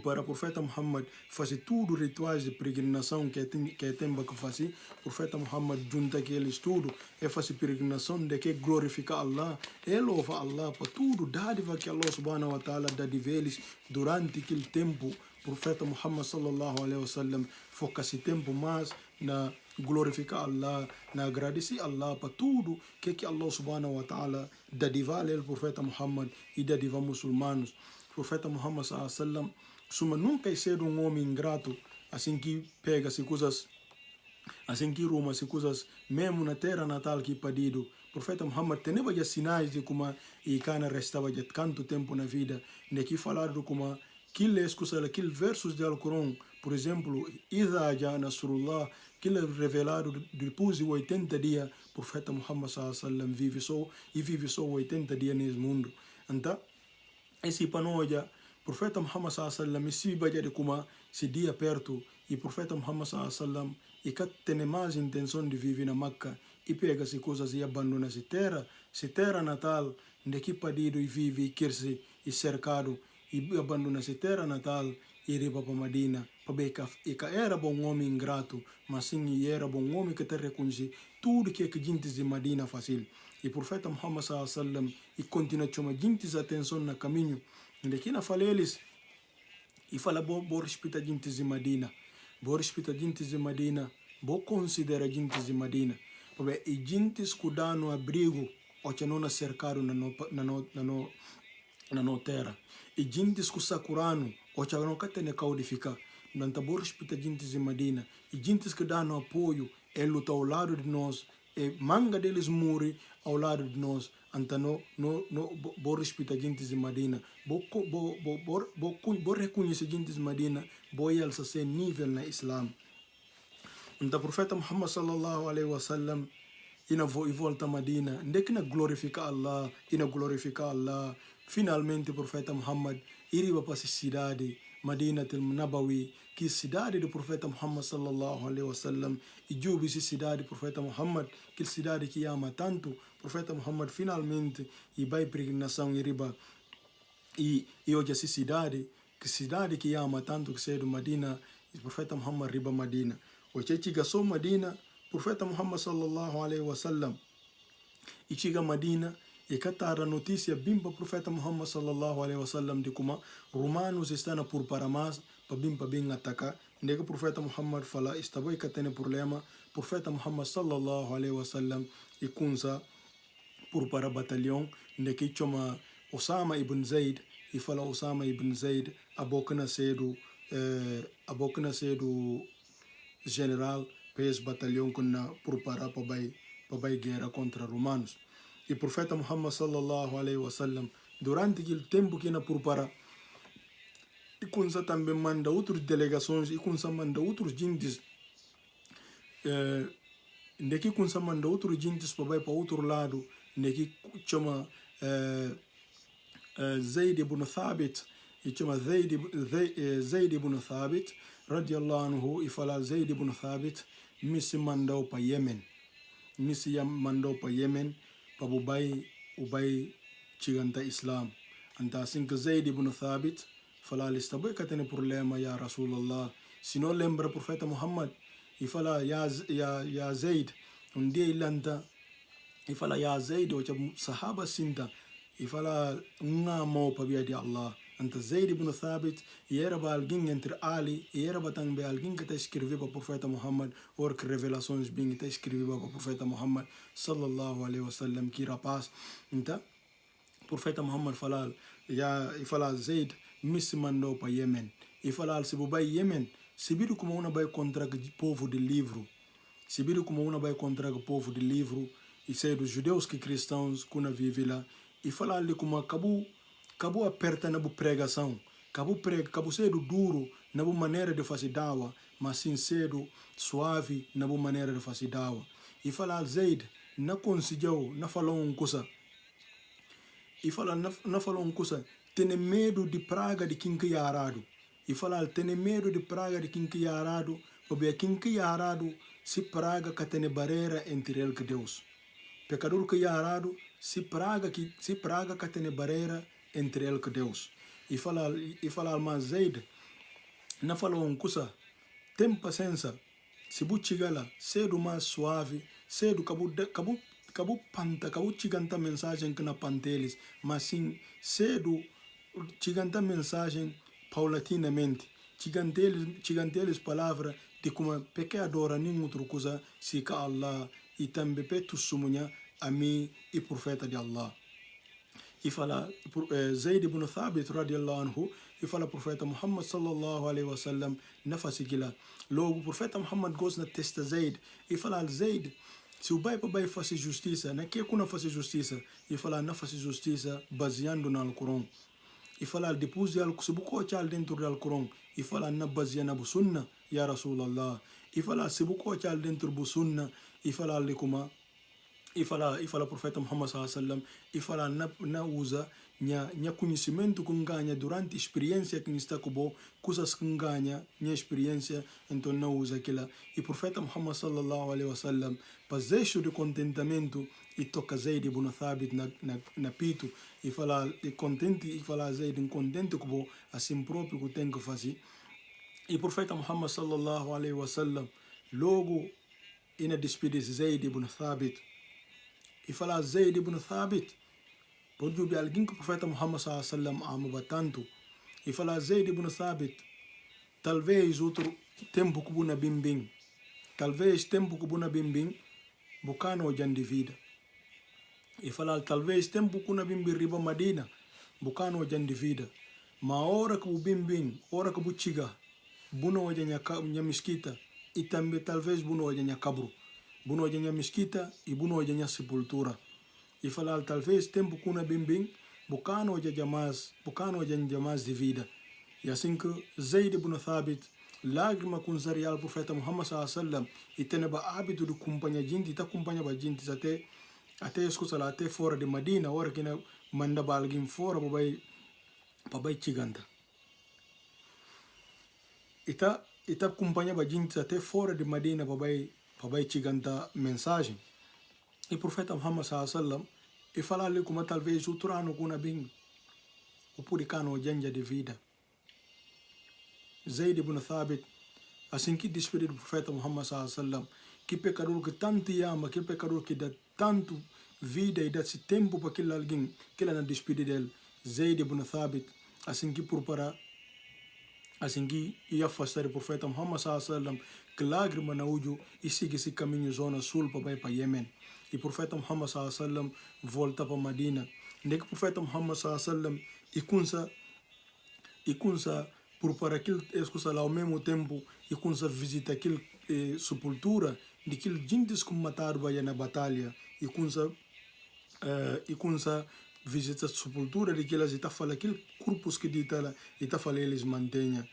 para o profeta Muhammad fazer tudo rituais de peregrinação que tem que fazer. O profeta Muhammad junta aqueles tudo e faz peregrinação de que glorifica Allah e louva Allah para tudo dádiva que Allah subhanahu wa ta'ala dá de eles durante aquele tempo. O profeta Muhammad sallallahu alaihi wasallam foca esse tempo mais na glorificar Allah, na agradecer Allah para tudo que Allah subhanahu wa ta'ala dá de vale ao profeta Muhammad e dá de muçulmanos. O profeta Muhammad sallallahu alaihi wasallam nunca é ser homem ingrato, assim que pega-se coisas assim que Roma se coisas mesmo na terra natal que pedido profeta Muhammad teneba já sinais de como e cana restava já tanto tempo na vida de que falar do como aquele versos de Alcorão, por exemplo, Idha ja Nasrullah, aquele revelado depois de 80 dias, profeta Muhammad sallam vive só 80 dias nesse mundo. Então, esse panoja, profeta Muhammad sallam se baja de como se dia perto e profeta Muhammad sallam e que tem mais intenção de viver na Meca e pega-se coisas e abandona se terra natal, de que pedido e vive e quer-se e cercado e abandona se terra natal e riba para Madina, para que era bom homem ingrato, mas sim era bom homem que te reconhece tudo que gente de Madina fazil. E profeta Muhammad sallam e continua a chamar gente atenção no caminho, de que na fala eles e fala bom respeita gente de Madina, bom respeita gente de Madina, bom considera gente de Madina, porque e gente que no abrigo ou que não cercado na no terra e gente que sakurano ou que não catene caudificar não tá bom respeita gente de Madina e gente que dá no apoio é luta ao lado de nós e manga deles morre ao lado de nós. Então, bom respeita gente de Madina, bom reconhecer gente de Madina, bom alça seu nível na Islam. Então, o profeta Muhammad sallallahu alaihi wasallam ina volta a Madina, onde que glorifica Allah, finalmente o profeta Muhammad iriba para a cidade Madina Nabawi, que cidade do profeta Muhammad sallallahu alaihi wasallam, e Jubi cidade do profeta Muhammad, que cidade que ama tanto, o profeta Muhammad finalmente e vai peregrinação iriba e hoje essa cidade que ama tanto que é do Madina, o profeta Muhammad riba Madina. Hoje chega só Madina, o profeta Muhammad sallallahu alaihi wasallam e chega Madina e catara notícia bem para o profeta Muhammad sallallahu alaihi wasallam de como romanos estão por para mais para bem atacar. Onde o profeta Muhammad fala estava e tem problema, o profeta Muhammad sallallahu alaihi wasallam e kunsa por para batalhão, onde que chama Osama ibn Zaid e fala Osama ibn Zaid a boca nascedo general para esse batalhão que na preparar para guerra contra romanos. E o profeta Muhammad sallallahu alaihi wasallam durante aquele tempo que na prepara e kunsa também manda outras delegações e kunsa manda outros gentes que kunsa manda outros gentes para outro lado, que chama Zaid ibn Thabit e chama Zaid ibn Thabit radiallahu anhu e fala Zaid ibn Thabit misi mandou para Yemen para o bai chiganta Islam. Então assim que Zaid ibn Thabit fala lista boi que tem problema ya Rasulullah, se não lembra o profeta Muhammad e fala ya Zaid dia ilanta e fala ya Zaid o sahaba sinta e fala mo para via de Allah. Então Zaid ibn Thabit e era alguém entre Ali e era também alguém que está escrevendo para o profeta Muhammad ou que revelações bem está escrevendo para o profeta Muhammad sallallahu alaihi wasallam que rapaz. Então o profeta Muhammad fala Zaid me mandou para Yemen e fala se vai Yemen se vira como uma vai contra o povo de livro, se vira como uma vai contra o povo de livro e sei dos judeus que cristãos que vivem lá e fala ali como acabou aperta na pregação, acabou cedo duro na maneira de fazer dawa, mas sincero, suave na maneira de fazer dawa. E fala Zaid, não conseguiu, não falou coisa. E fala, não falou coisa, tem medo de praga de quem que é arado. E fala, tem medo de praga de quem que é arado, porque quem que é arado se praga que tem barreira entre ele e Deus. Pecador que é arado se praga que tem barreira entre ele e Deus. E fala mas Zaid, não falou coisa, tem paciência, se você chegar lá, cedo mais suave, cedo acabou chegando mensagem que na panteles, mas sim, cedo chegando mensagem paulatinamente, chegando eles palavra de como pecadora nem outra coisa, se que Allah e também peto sumunha a mim e profeta de Allah. e fala Zaid ibn Thabit radiallahu anhu, e fala profeta Muhammad sallallahu alaihi wasallam na fasikila. Logo profeta Muhammad goes na testa Zaid e fala Zaid, se o pai para pai fazer justiça, na que kuna fazer justiça? E fala na fazer justiça baseando no Alcorão. E fala depois de algo se buco chal dentro do Alcorão, e fala na baseando na sunna ya Rasulallah. E fala se buco chal dentro do sunna, e fala ali kuma e fala profeta Muhammad sallallahu alaihi wasallam, e fala na usa nya conhecimento que ganha durante a experiência que está com coisas que ganha nya experiência, então não usa aquela. E profeta Muhammad sallallahu alaihi wasallam pazecho de contentamento e toca Zaid ibn Thabit na pito e fala contente, e fala Zaid contente com assim próprio que tem que fazer. E profeta Muhammad sallallahu alaihi wasallam logo ina despede Zaid ibn Thabit e fala Zaid ibn Thabit pode ouvir alguém que o profeta Muhammad sallallahu alaihi wasallam amava tanto, e fala Zaid ibn Thabit, talvez outro tempo que buna bimbing, talvez tempo que buna bimbing bucano hoje de vida, e fala talvez tempo que na bimbing riba Madina bucano hoje de vida, ma hora que o bimbing, hora que o chiga buna hoje nya mesquita, e também talvez buna hoje nya cabro, buna hoje nya mesquita e buna hoje nya sepultura. E falar talvez tempo kuna bimbing bucano hoje jamais de vida. E assim que Zaid ibn Thabit lágrima com zarial profeta Muhammad sallallahu alaihi wasallam e tem o hábito de acompanhar gente, e tá acompanhando gente até escuta lá até fora de Madina, hora que na manda alguém fora para vai chiganta. E tá acompanhando gente até fora de Madina para vai chiganta mensagem. E profeta Muhammad sallallahu alaihi wasallam e falar ali como talvez outro ano kuna bing o puricano janja de vida. Zaid ibn Thabit assim que despediu do profeta Muhammad sallallahu alaihi wasallam, que pecador que tanto ama, que pecador que dá tanto vida e dá esse tempo para aquele alguém que ela não despede dele. Zaid ibn Thabit assim que prepara, assim que ia afastar o profeta Muhammad sallallahu alaihi wasallam, que lágrima na olho e siga esse caminho zona sul para ir para Yemen. E o profeta Muhammad sallallahu alaihi wasallam volta para Madina. Nem que o profeta Muhammad sallallahu alaihi wasallam e kunsa prepara aquele escusa lá ao mesmo tempo e kunsa visita aquele sepultura de aquele gente que mataram na batalha e kunsa visita a sepultura de aquelas e tá falando aquele corpos que dita lá e tá falando eles mantenha.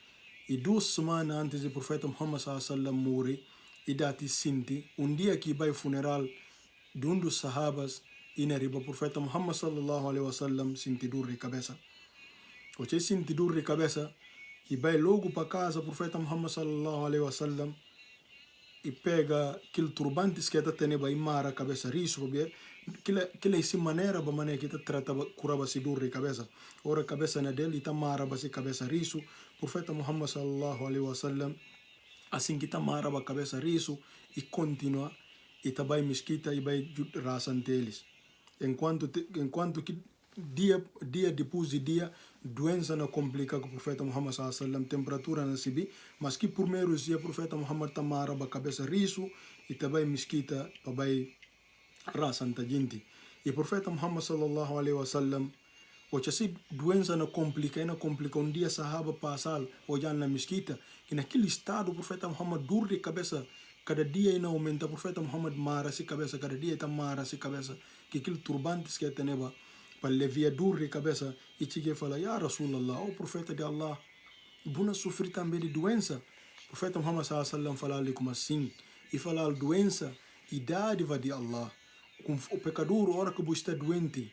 E 2 semanas antes do profeta Muhammad sallallahu alaihi wasallam morrer e dati sinti dia que vai funeral de dos sahabas e na riba profeta Muhammad sallallahu alaihi wasallam sinti dor de cabeça. O que sinti dor de cabeça e vai logo para casa profeta Muhammad sallallahu alaihi wasallam e pega aquele turbante que está tendo e mara a cabeça riso que essa maneira que está tratava curava se dor de cabeça. Ora cabeça na dele está mara a cabeça riso. Profeta Muhammad sallallahu alaihi wasallam assim que está mara a cabeça riso e continua e vai mesquita e vai raça deles. Enquanto que dia depois de dia, doença não complica com o profeta Muhammad sallallahu alaihi wasallam, temperatura não subir, mas que primeiro dia o profeta Muhammad tamara a cabeça riso e vai mesquita para vai raça da gente. E o profeta Muhammad sallallahu alaihi wasallam, o que se doença não complica dia sahaba passar olhando na mesquita, e naquele estado o profeta Muhammad dor de cabeça. Cada dia ainda aumenta, o profeta Muhammad mara se cabeça, cada dia está mara se cabeça, que aquele turbante que tem para levar dor de cabeça, e cheguei a falar, Ya Rasulallah, o profeta de Allah, buna sofrer também de doença. O profeta Muhammad sallallahu alaihi wasallam fala ali como assim, e fala a doença, idade vai de Allah. O pecador, a hora que você está doente,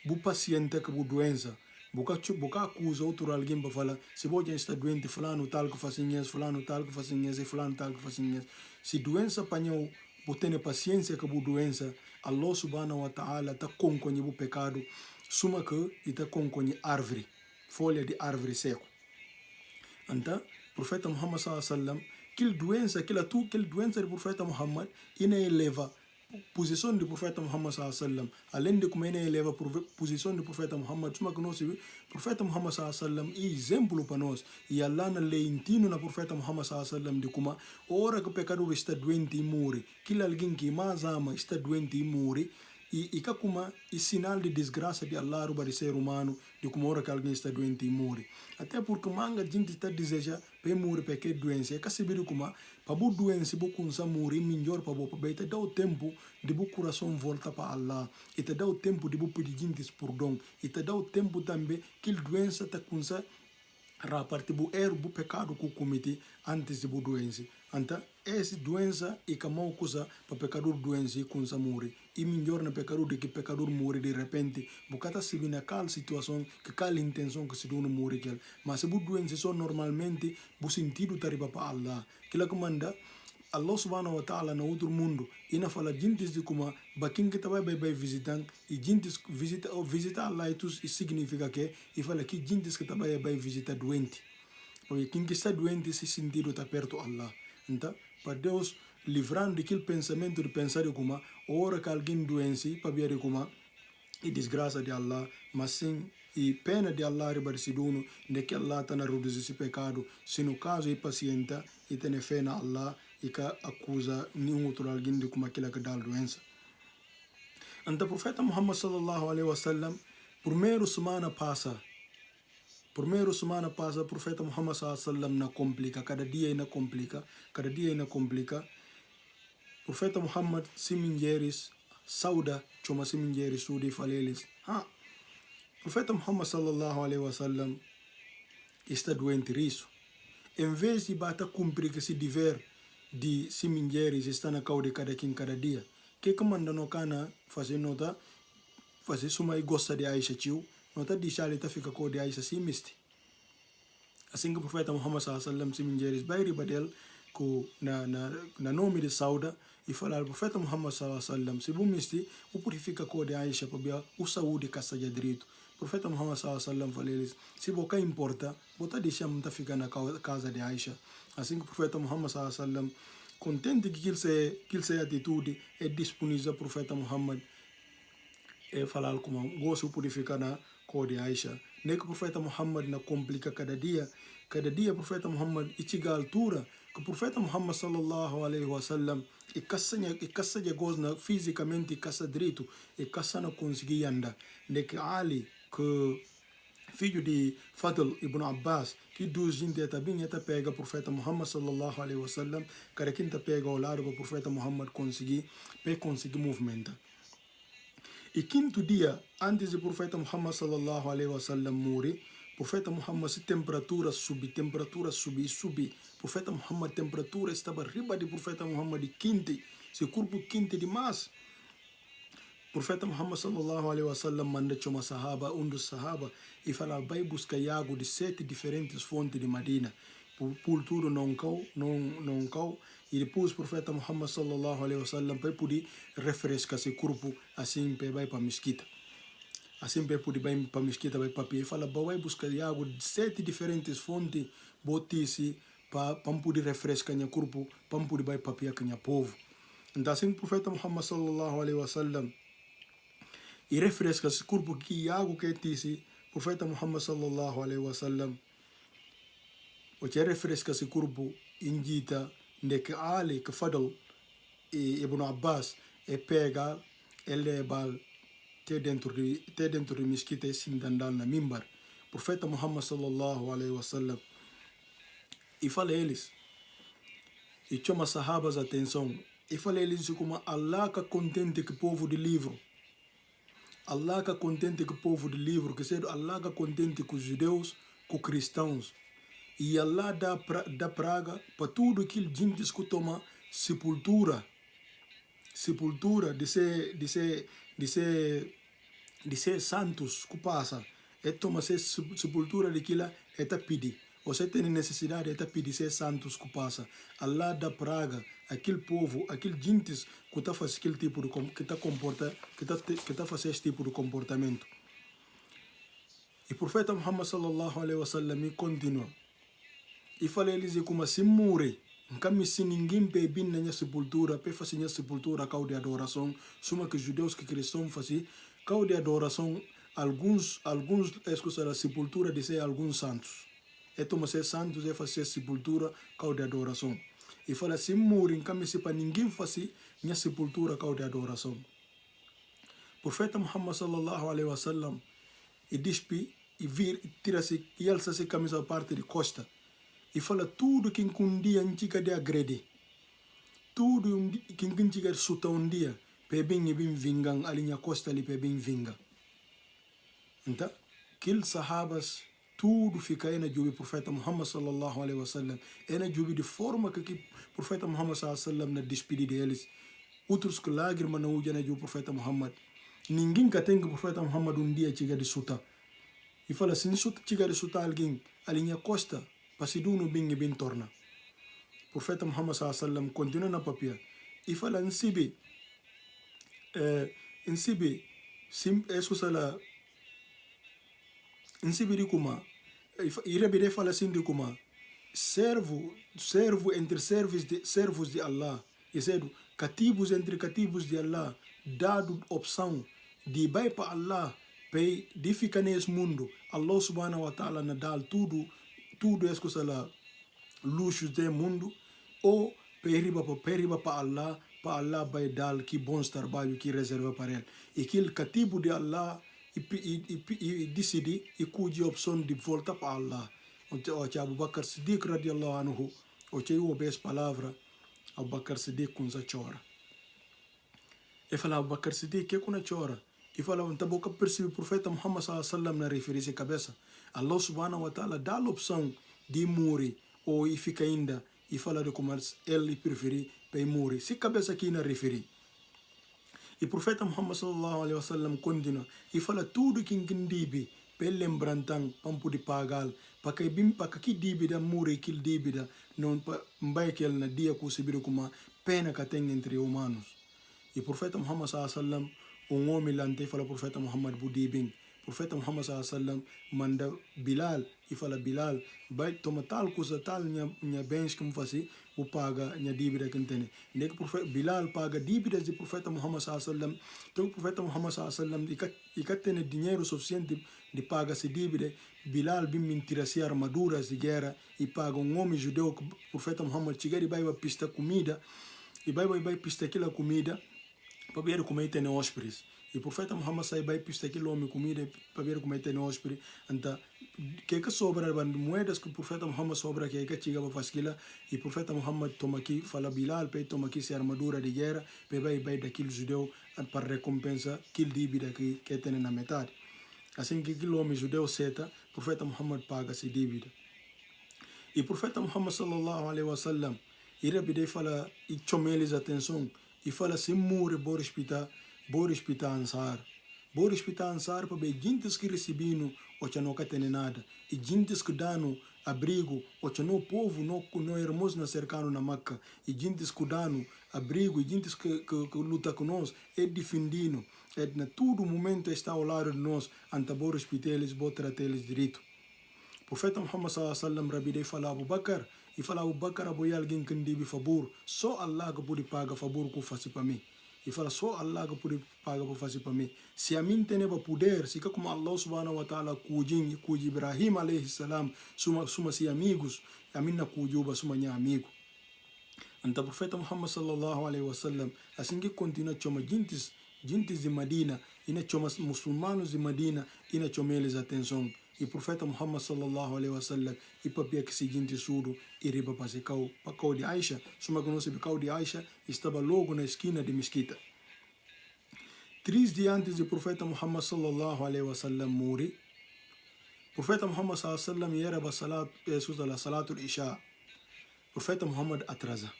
o paciente que você doença, você acusa outro alguém para falar, se você está doente, fulano tal que faz isso, fulano tal que isso, e fulano tal que isso. Se doença apanhou, você tem paciência com a doença, Allah subhanahu wa ta'ala está com o pecado, suma que está com árvore, folha de árvore seco. Então, o profeta Muhammad sallallahu alaihi wasallam, aquela doença do profeta Muhammad, ele eleva posição do profeta Muhammad sallallahu alaihi wasallam, além de como ele eleva a posição do profeta Muhammad, suma que nós, o profeta Muhammad sallallahu alaihi wasallam é exemplo para nós, e Allah na lei intino na profeta Muhammad sallallahu alaihi wasallam de como, hora que o pecador está doente e morre, que alguém que mais ama está doente e morre, e como e sinal de desgraça de Allah para o ser humano de como hora que alguém está doente e morre. Até porque manga gente está deseja para morrer para que doença. É que se vira como para boa doença boa começar morrer melhor para boa para te dá o tempo de boa coração volta para Allah e te dá o tempo de boa pedir gente perdão e te dá o tempo também que a doença está começar a partir do erro do pecado que comete antes de boa doença. Então, essa doença é que mal coisa para pecador doença e começa a morrer. E melhor na pecador do que pecador morre de repente. Porque se vê naquela situação, que aquela intenção que se dá no morrer. Mas se boa doença só normalmente, o sentido está para Allah. Que lá comanda, Allah subhanahu wa ta'ala na outro mundo, e na fala jintis de como baquim que vai visitar, e jintis visita Allah e significa que, e fala que jintis que vai visitar doente. Porque quem que está doente, esse sentido está perto de Allah. Então, para Deus livrando daquele pensamento de pensar de como, hora que alguém doente, para ver como, e desgraça de Allah, mas sim, e pena de Allah ribarciduno, de que Allah está na reduzir esse pecado, se no caso é paciente, e tem fé na Allah, e que acusa nenhum outro alguém de como aquilo que dá a doença. Então, o profeta Muhammad sallallahu alaihi wasallam, primeiro semana passa, o profeta Muhammad sallallahu alaihi wasallam na complica, cada dia na complica. O profeta Muhammad simingeris, sauda, choma simingeris, sudi falelis. O profeta Muhammad sallallahu alaihi wasallam está doente riso. Em vez de bata cumprir esse dever de simingeris está na cauda de cada dia, que manda no cana fazer nota, fazer suma e gosta de Aisha tio, nota deixar ele fica com de Aisha sim misti. Assim que o profeta Muhammad sallallahu alaihi wasallam simingeris vai ribadel com na nome de Sauda e falar o profeta Muhammad sallallahu alaihi wasallam se bom misti o purifica com de Aisha para o saúde casa de direito. O profeta Muhammad sallallahu alaihi wasallam falou eles se boca importa bota deixar muita ficar na casa de Aisha. Assim que o profeta Muhammad sallallahu alaihi wasallam contente que ele se atitude é disponível o profeta Muhammad é falar como gosto de purificar na casa de Aisha. Nem que o profeta Muhammad na complica cada dia o profeta Muhammad e chega à altura que o profeta Muhammad sallallahu alaihi wasallam e caça de gozna fisicamente e caça direito e caça não conseguir andar. Nem que Ali que filho de Fadl ibn Abbas, que dos gente também pega o profeta Muhammad sallallahu alaihi wasallam, cada quem pega ao lado do profeta Muhammad conseguir movimentar. E quinto dia, antes do profeta Muhammad sallallahu alaihi wasallam morrer, o profeta Muhammad se temperatura subir. Profeta Muhammad temperatura estava riba de profeta Muhammad quente, se corpo quente demais. Profeta Muhammad sallallahu alaihi wasallam manda chama sahaba, dos sahaba, e fala vai buscar água de 7 diferentes fontes de Madina. Por tudo não cau, e depois o profeta Muhammad sallallahu alaihi wasallam vai poder refrescar seu corpo, assim vai para a mesquita. Assim vai poder vai para a mesquita, vai para e fala vai buscar água de 7 diferentes fontes, botice para poder refrescar o corpo, para poder vai para o povo. Então assim o profeta Muhammad sallallahu alaihi wasallam e refresca esse corpo que água que disse o profeta Muhammad sallallahu alaihi wasallam o que refresca esse corpo indita de que Ali que Fadl e Ibn Abbas e pega ele bal te dentro de mesquita e sindandal na mimbar profeta Muhammad sallallahu alaihi wasallam e fala eles e chama sahabas atenção e fala eles como Allah que contente que o povo de livro Allah que contente com o povo do livro, que seja Allah que contente com os judeus, com os cristãos. E Allah dá praga para tudo aquilo gente que toma sepultura de ser santos que passa. É toma sepultura daquilo é tá pedir. Você tem necessidade de pedir ser santos que passa. Allah dá praga aquele povo, aquele gente que está fazendo aquele tipo de que tá fazendo esse tipo de comportamento. E o profeta Muhammad sallallahu alaihi wasallam continua. E fala eles como se morre. Nunca se ninguém bebe na sepultura, para fazer a sepultura causa de adoração, suma que judeus que cristãos fazem causa de adoração, alguns escutam a sepultura de ser alguns santos. É tomar ser santos é fazer sepultura causa de adoração. E fala se morre, nunca se para ninguém fazer a sepultura causa de adoração. Profeta Muhammad sallallahu alaihi wasallam e dispe e tira-se e alça-se a camisa a parte de costa e fala tudo que um dia antiga de agrede, tudo que antiga de suta dia, para bem e bem vingan, a linha costa ali para bem vinga. Então, aqueles sahabas, tudo fica aí na jubi Profeta Muhammad sallallahu alaihi wasallam, é na jubi de forma que o Profeta Muhammad sallallahu alaihi wasallam na despede deles, outros que lágrimas não usam na jubi Profeta Muhammad. Ninguém que tem que o Profeta Muhammad dia chega de suta. E fala, se suta chega de suta alguém, a linha costa, para se do no bem e bem torna. Profeta Muhammad sallallahu alaihi wasallam continua na papia e fala, em sibe, de kuma, e rebide fala assim de kuma, servo entre servos de Allah, e cedo, cativos entre cativos de Allah, dado opção de vai para Allah, de ficar nesse mundo, Allah subhanahu wa ta'ala na dá tudo é lá, luxos do mundo, ou para Allah vai dar que bons trabalhos que reserva para ele. E aquele cativo de Allah e decide e cuja opção de volta para Allah. O Abu Bakr Siddiq radiallahu anhu, o que eu ouvi palavra, Abu Bakr Siddiq com a chora. E fala, Abu Bakr Siddiq, que com a chora? E fala, então boca percebe o profeta Muhammad sallallahu alaihi wasallam na referência cabeça. Allah subhanahu wa ta'ala dá a opção de morrer ou e fica ainda e fala de como ele preferir para morrer. Se cabeça aqui na referir. E o profeta Muhammad sallallahu alaihi wasallam continua e fala tudo que dibe para lembrantar para poder pagar para que dívida morrer que dívida não vai que ele na dia que se vira como pena que tem entre humanos. E o profeta Muhammad sallallahu alaihi wasallam homem lante fala profeta Muhammad budibin. Profeta Muhammad sallallahu alaihi wasallam manda Bilal e fala Bilal vai tomar tal coisa tal minha bens que me fazer o paga minha dívida que tem. Nem que profeta Bilal paga dívidas de profeta Muhammad sallallahu alaihi wasallam. Então o profeta Muhammad sallallahu alaihi wasallam e que tem dinheiro suficiente de pagar essa dívida, Bilal bim mentira se armaduras de guerra e paga homem judeu que o profeta Muhammad chega e vai pista comida e vai pista aquela comida para ver como tem hóspedes. E o profeta Muhammad sai vai pista aquele homem comida para ver como tem hóspedes. Então, que sobra de moedas que o profeta Muhammad sobra que chega para fazer e o profeta Muhammad toma aqui, fala Bilal, para toma aqui se armadura de guerra, para vai daquele judeu para recompensa aquele dívida que tem na metade. Assim que aquele homem judeu seta, o profeta Muhammad paga essa dívida. E o profeta Muhammad sallallahu alaihi wasallam, ele pede fala e chama eles atenção e fala se morre bora hospital ansar. Bora hospital ansar para ver gente que recebendo o que não tem nada e gente que dão abrigo o que não povo não irmãos na cercano na Meca e gente que dão abrigo e gente que luta com nós é defendendo é na todo momento está ao lado de nós ante bora hospital eles botar eles direito. Profeta Muhammad sallallahu alaihi wasallam rabbi fala Abu Bakr e fala Abu Bakr aboy alguém que dibe favor só Allah que pode pagar favor que faz para mim. E fala só Allah que pode pagar para fazer para mim. Se a mim tem poder, se como Allah subhanahu wa ta'ala cuji Ibrahim alayhi salam suma se amigos, a mim na cujuba suma minha amigo. Então o profeta Muhammad sallallahu alaihi wasallam assim que continua chama gentes de Medina e na chama muçulmanos de Medina e na chama eles atenção. E o profeta Muhammad sallallahu alaihi wasallam e papia que seguinte sudo e riba para cau de Aisha, suma que não se cau de Aisha estava logo na esquina de mesquita. 3 dias antes do profeta Muhammad sallallahu alaihi wasallam morrer, o profeta Muhammad sallallahu alaihi wasallam era para salatul isha. O profeta Muhammad atrasa.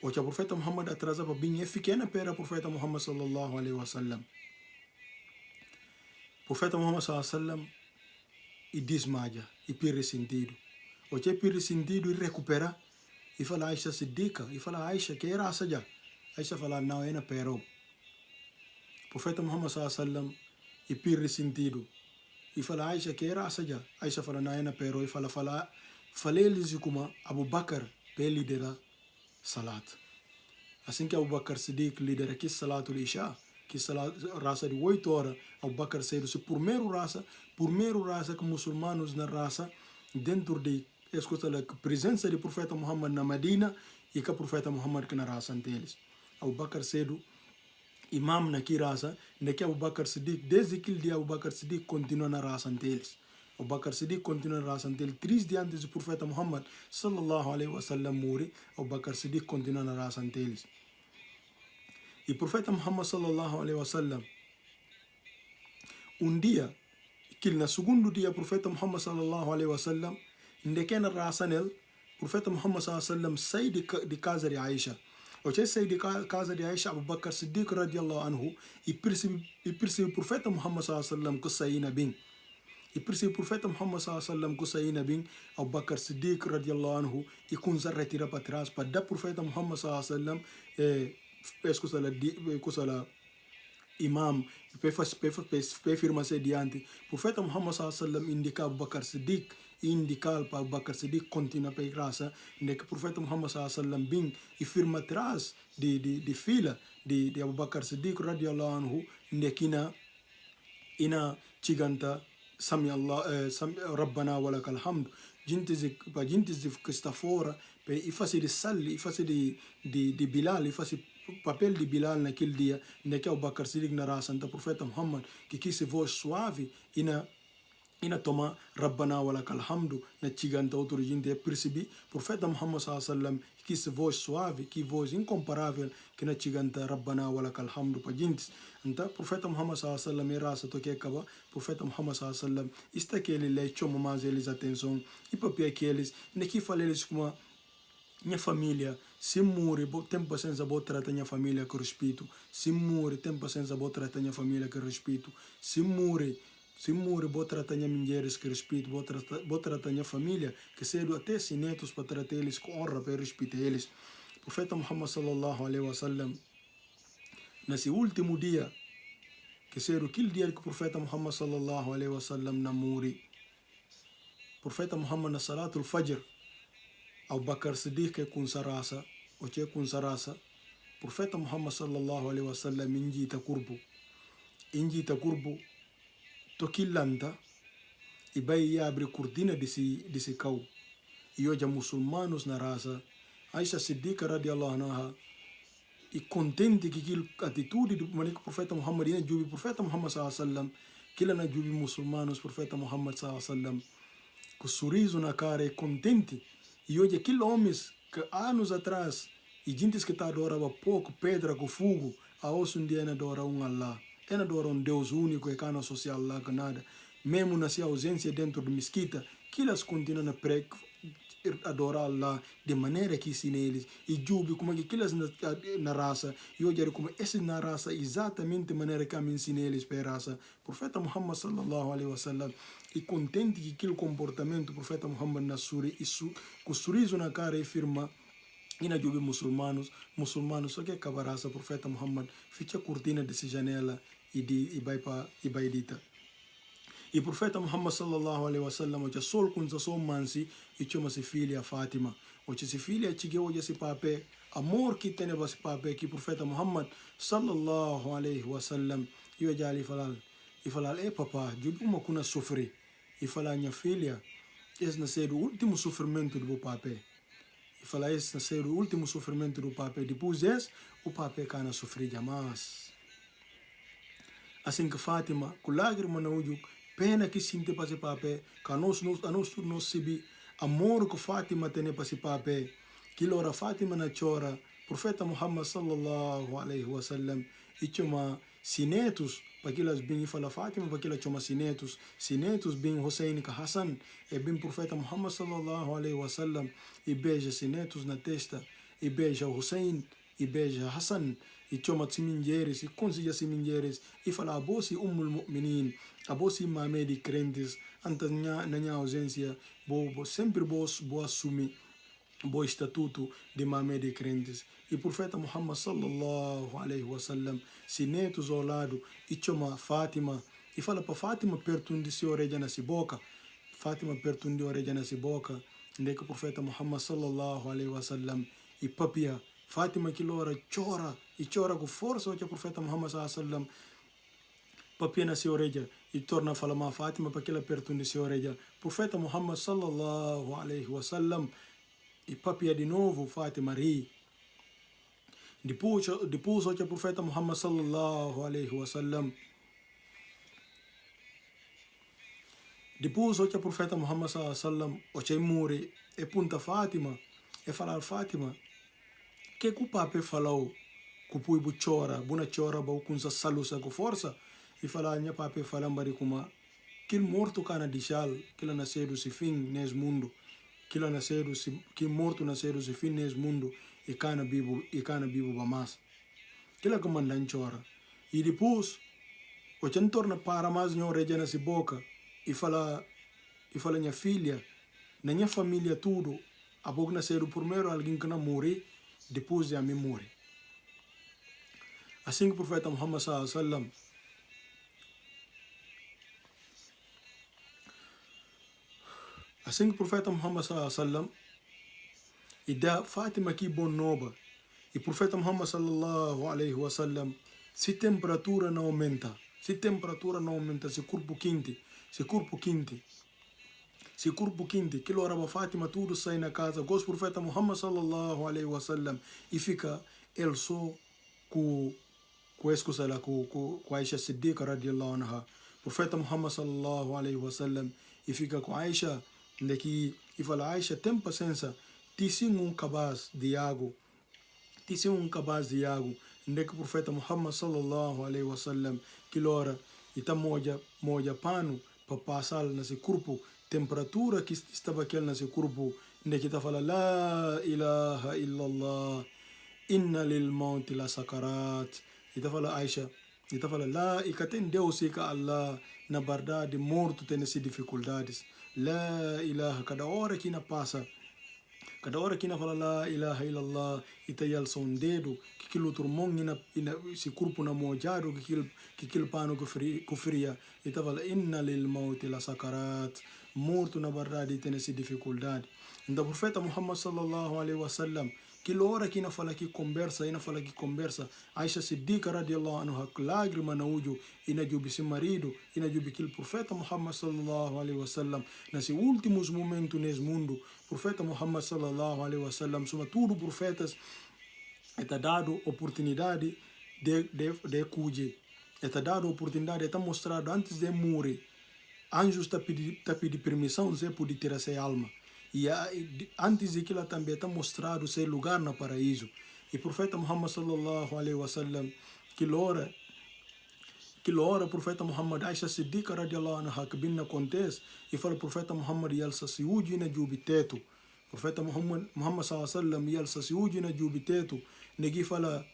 O que o profeta Muhammad atrasa para bem é pequena para o profeta Muhammad sallallahu alaihi wasallam. O profeta Muhammad sallallahu alaihi wasallam e desmaia e perde sentido. O que perde sentido e recupera e fala Aisha Siddiqa e fala Aisha que era essa já. Aisha fala não é na pero. O profeta Muhammad sallallahu alaihi wasallam e perde sentido e fala Aisha que era essa já. Aisha fala não é na pero e fala eles como Abu Bakr para liderar salat. Assim que Abu Bakr Siddiq lidera que salatul isha, que raça de 8 horas, Abu Bakr saiu se primeiro raça que muçulmanos na raça dentro de a presença do profeta Muhammad na Medina e que o profeta Muhammad que na raça deles. Abu Bakr saiu imam na ki raça, ndeke Abu Bakar Siddiq, desde aquele dia Abu Bakar Siddiq continua na raça deles. Abu Bakar Siddiq continua na raça dele. 3 dias antes do profeta Muhammad sallallahu alaihi wasallam morrer, Abu Bakar Siddiq continua na raça deles. E o profeta Muhammad sallallahu alaihi wasallam, dia, que no segundo dia o profeta Muhammad sallallahu alaihi wasallam, ndeke na raça nele, o profeta Muhammad sallallahu alaihi wasallam sai de casa de Aisha. Você sai de casa de Aisha, Abu Bakar Siddiq radiallahu anhu, e percebe o profeta Muhammad sallallahu alaihi wasallam que saía bem. E percebe o profeta Muhammad sallallahu alaihi wasallam que saía bem, Abu Bakar Siddiq radiallahu anhu, e começa a retirar para trás, para dar o profeta Muhammad sallallahu alaihi wasallam, imam, para afirmar-se diante. O profeta Muhammad sallallahu alaihi wasallam indica Abu Bakar Siddiq, indicar para Abu Bakar Siddiq continuar para a graça, onde que o profeta Muhammad sallallahu alaihi wasallam vem e firma atrás de fila de Abu Bakar Siddiq radiallahu anhu, onde que ina chiganta Sami Allah, Rabbana wa lakal hamd, gente que está fora, e faz de salli, e faz de Bilal, e faz papel de Bilal naquele dia, onde que Abu Bakar Siddiq na raça, então o profeta Muhammad, que quis voz suave, ina toma Rabbana wa lakal hamdu, na chiganta outro gente, percebi, profeta Muhammad sallallahu alaihi wasallam, que se voz suave, que voz incomparável, que na chiganta Rabbana wa lakal hamdu para gente. Então, profeta Muhammad sallallahu alaihi wasallam, é raça toque acaba, profeta Muhammad sallallahu alaihi wasallam, está que ele lhe chama mais eles atenção, e papel que eles, que fala eles como minha família, se morre, tem paciência, vou tratar minha família com respeito, se morre, tem paciência, vou tratar minha família com respeito, se morre, vou tratar minhas mulheres com respeito, vou tratar minha família, que cedo até se netos para tratar eles com honra, para respeitar eles. O profeta Muhammad sallallahu alaihi wasallam, nesse último dia, que cedo aquele dia que o profeta Muhammad sallallahu alaihi wasallam namori, o profeta Muhammad na salatul fajr, Abu Bakar Siddiq com sarasa, o che com sarasa, o profeta Muhammad sallallahu alaihi wasallam injita kurbo, tokilanta e vai abrir cortina desse cau e hoje muçulmanos na raça Aisha Siddiqa radiallahu anha e contente que aquela atitude do profeta Muhammad e o profeta Muhammad sallallahu alaihi wasallam que ele na jubi muçulmanos profeta Muhammad sallallahu alaihi wasallam com sorriso na cara e contente e hoje aqueles homens que anos atrás e gente que está adorava pouco pedra com fogo a hoje um dia adora Allah. É adora Deus único e cana social lá que nada. Mesmo na sua ausência dentro da mesquita, que elas continuam a adorar Allah de maneira que ensina eles. E jubi como que elas na raça. E hoje como essa na raça exatamente a maneira que me ensina eles para a raça. Profeta Muhammad sallallahu alaihi wasallam e contente que aquele comportamento do profeta Muhammad na sura e com sorriso na cara e afirma e na jubi muçulmanos só que acabar a profeta Muhammad fecha a cortina dessa janela e vai dita. E o profeta Muhammad sallallahu alaihi wasallam o sol com só mansi e chama se filha Fatima. O se filha chega hoje se pape amor que tem esse pape que o profeta Muhammad sallallahu alaihi wasallam e o jali falal papá, jubi uma kuna sofrer e falar minha filha esse nascer o último sofrimento do pape. E falar esse nascer o último sofrimento do pape. Depois esse, o pape cana sofrer jamais. Assim que Fátima, com lágrima na olho, pena que sente para esse pape, que a nós sabe, amor que Fátima tem para esse pape, que hora Fátima na chora, profeta Muhammad sallallahu alaihi wasallam, e chama sinetos, para que elas bem fala Fátima, para que elas chama sinetos bem Hussein que Hassan, e bem profeta Muhammad sallallahu alaihi wasallam, e beija sinetos na testa, e beija Hussein, e beija Hassan, e chama simingeres, e consiga simingeres, e fala abosi mu'minin, abosi mame de crentes, antes na minha ausência, sempre bo assumir bo estatuto de mame de crentes. E o profeta Muhammad sallallahu alaihi wasallam, se netos ao lado, e chama Fátima, e fala para Fátima perto de sua orelha na boca, Fátima perto de orelha na boca, onde que o profeta Muhammad sallallahu alaihi wasallam, e papia, Fátima que hora chora com força, o profeta Muhammad sallallahu alaihi wasallam, papia na sua orelha, e torna a falar mais Fátima para que ela perto de sua orelha. Profeta Muhammad sallallahu alaihi wasallam, e papia de novo, Fátima ri. Depois o profeta Muhammad sallallahu alaihi wasallam. Depois o profeta Muhammad sallallahu alaihi wasallam o muri e punta Fátima e falar Fátima que o pape falou que pui bu chora buna chora ba kunsa salusa com força e falar minha pape falam bari kuma que morto cana dishal que la nascedo se fim nesse mundo que la nascedo se que morto nascedo se fim nesse mundo e cana bibo ba mas que la comandan chora e depois o torna para mais não regena se boca e fala minha filha na minha família tudo a boca nascedo primeiro alguém que não morre depois de a mim morre. Assim que o profeta Muhammad sallallahu alaihi wasallam e da Fátima aqui bom nova e o profeta Muhammad sallallahu alaihi wasallam se temperatura não aumenta se corpo quente que hora Fátima tudo sai na casa gosto profeta Muhammad sallallahu alaihi wasallam e fica ele só com excusa lá com Aisha Siddiqa radiallahu anha profeta Muhammad sallallahu alaihi wasallam e fica com Aisha daqui e fala Aisha tem paciência tisim cabaz de água onde que o profeta Muhammad sallallahu alaihi wasallam que hora e tá moja pano para passar nesse corpo temperatura que estava aquele nesse corpo onde que tá fala la ilaha illallah inna lil mauti la sakarat e tá fala Aisha e tá fala lá e que tem Deus e que Allah na verdade morto tem essas dificuldades la ilaha cada hora que na passa cada hora que na fala la ilaha illallah e tá yalça dedo que aquilo turmão esse corpo na mojado que aquilo pano que fria e tá fala inna lil mauti la sakarat morto na verdade tem essa dificuldade então o profeta Muhammad sallallahu alaihi wasallam que hora que na fala que conversa Aisha Siddiqa radiallahu anha lágrima na ujo e na jubi seu marido e na jubi que o profeta Muhammad sallallahu alaihi wasallam nesses últimos momentos nesse mundo profeta Muhammad sallallahu alaihi wasallam soma tudo profetas está dado oportunidade de cuide está dado oportunidade está mostrado antes de morrer anjos está pedi permissão de poder ter essa alma e antes daquilo também está mostrado seu lugar no paraíso e o profeta Muhammad sallallahu alaihi wasallam que hora o profeta Muhammad Aisha Siddiqa radiallahu anha que bem acontece e fala o profeta Muhammad yalsa se uji na jubiteto profeta Muhammad sallallahu alaihi wasallam yalsa se uji na jubiteto negi fala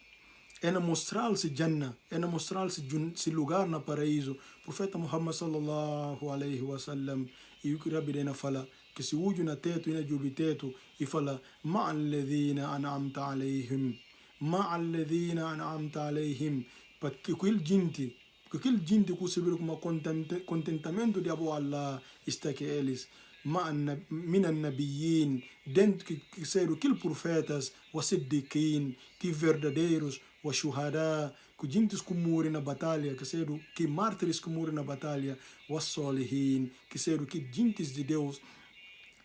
ena mostrar-se Jannah, ena mostrar-se lugar na paraíso. Profeta Muhammad sallallahu alaihi wasallam e o que Rabbi fala que se uju na teto e na jubi teto e fala ma'alladhina an'amta alaihim porque aquele gente que se vê com contentamento de Abu Allah está que eles minan nabiyyin dentro que serão aqueles profetas wa siddiqin que verdadeiros wa shuhada que gentes que morrem na batalha que serão que mártires que morrem na batalha wa solihin que serão que gentes de Deus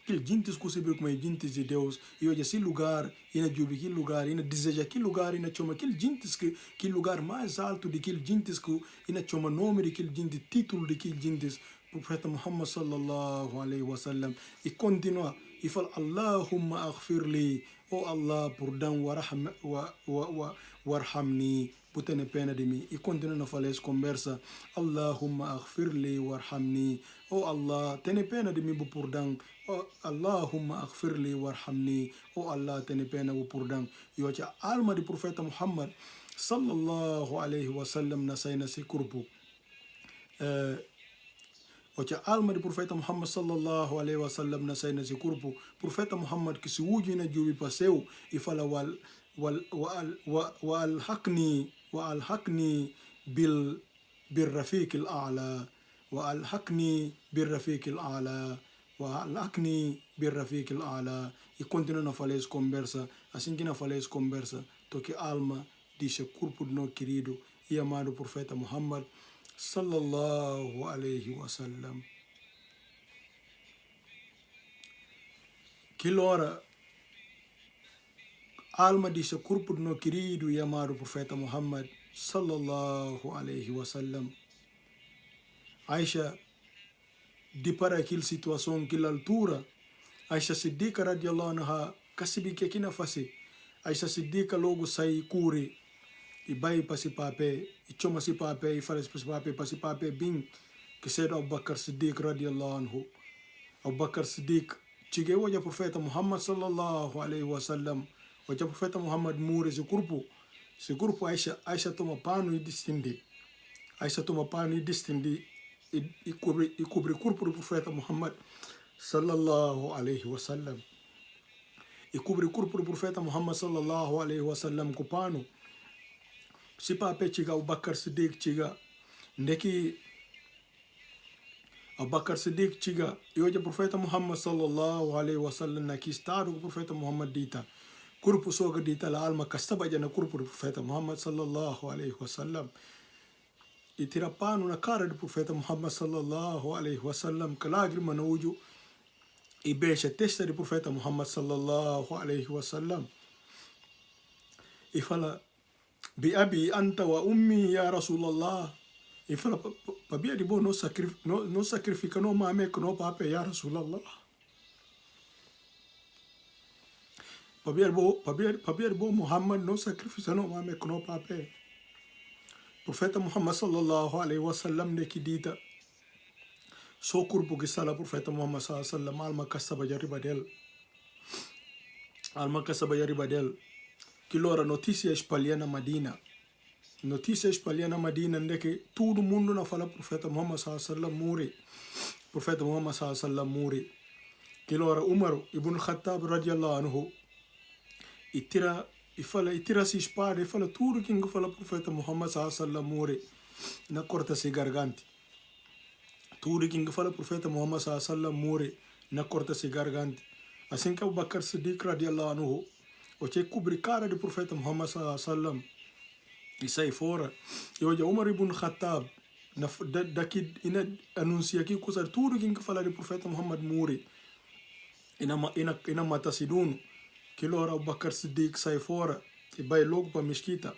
que gentes que se vê como gentes de Deus e hoje esse lugar e na jubi que lugar e na deseja que lugar e na chama aquele gentes que lugar mais alto de aquele gentes que e na chama nome de aquele gente título de aquele gentes profeta Muhammad sallallahu alaihi wasallam e continua e fala Allahumma aghfirli oh Allah perdão warhamni putene pena de mim e continua na falar essa conversa Allahumma aghfirli warhamni oh Allah tene pena de mim perdão oh Allahumma aghfirli warhamni oh Allah tene pena perdão e hoje a alma do profeta Muhammad sallallahu alaihi wasallam na sai na se corpo Ocha alma do profeta Muhammad sallallahu alaihi wasallam na sai nesse corpo, profeta Muhammad que se uji na jubi paseu e fala alhaqni bil rafiq al a'la alhaqni bil rafiq al a'la alhaqni bil rafiq al a'la e continua na falar essa conversa, assim que na falar essa conversa, toque alma desse corpo do nosso querido e amado profeta Muhammad sallallahu alaihi wasallam. Que hora alma disse corpo do meu querido e amado profeta Muhammad sallallahu alaihi wasallam. Aisha, de para aquela situação, aquela altura, Aisha Siddiqa radiallahu anha, kasibi que aqui na face, Aisha Siddiqa logo sai cure e vai para si pape, e chama si pape, e fala para si pape, bem, que seja Abu Bakr Siddiq radiallahu anhu. Abu Bakr Siddiq, cheguei hoje a profeta Muhammad sallallahu alaihi wasallam, hoje a profeta Muhammad muri se grupo Aisha toma pano e distende. Aisha toma pano e distende e cobre o corpo do profeta Muhammad sallallahu alaihi wasallam. E cobre o corpo do profeta Muhammad sallallahu alaihi wasallam com pano. Se pape chega Abu Bakr Siddiq chega, ndeki Abu Bakr Siddiq chega, e hoje o profeta Muhammad sallallahu alaihi wasallam na que estado o profeta Muhammad dita, corpo soga dita la alma castaba já na corpo do profeta Muhammad sallallahu alaihi wasallam. E tira pano na cara do profeta Muhammad sallallahu alaihi wasallam, que lágrima no olho, e beija a testa do profeta Muhammad sallallahu alaihi wasallam. E fala, bi abi anta wa ummi ya Rasulallah. E fala, pabia de bom não sacrifica no mame que no pape ya Rasulallah. Pabia de bom Muhammad não sacrifica no mame que no pape. Profeta Muhammad sallallahu alaihi wasallam ne que dita, so corpo que sala profeta Muhammad sallallahu alaihi wasallam, alma caçaba de ribadel. Alma caçaba de ribadel. Que lora notícia espalhada na Madina. Notícia espalhada na Madina onde que todo mundo na fala profeta Muhammad sallallahu alaihi wasallam muri. Profeta Muhammad sallallahu alaihi wasallam muri. Que lora Umar ibn Khattab radiallahu anhu. E tira se espada e fala tudo que fala profeta Muhammad sallallahu alaihi wasallam muri. Na corta se gargante. Tudo que fala profeta Muhammad sallallahu alaihi wasallam muri. Na corta se gargante. Assim que Abu Bakr Siddiq radiallahu anhu, o que cobre cara do profeta Muhammad sallallahu alaihi wasallam e sai fora. E hoje Umar ibn Khattab daqui anuncia aqui coisa tudo que fala do profeta Muhammad muri. E na mata siduno. Que lora Abu Bakr Siddiq sai fora e vai logo para a mesquita.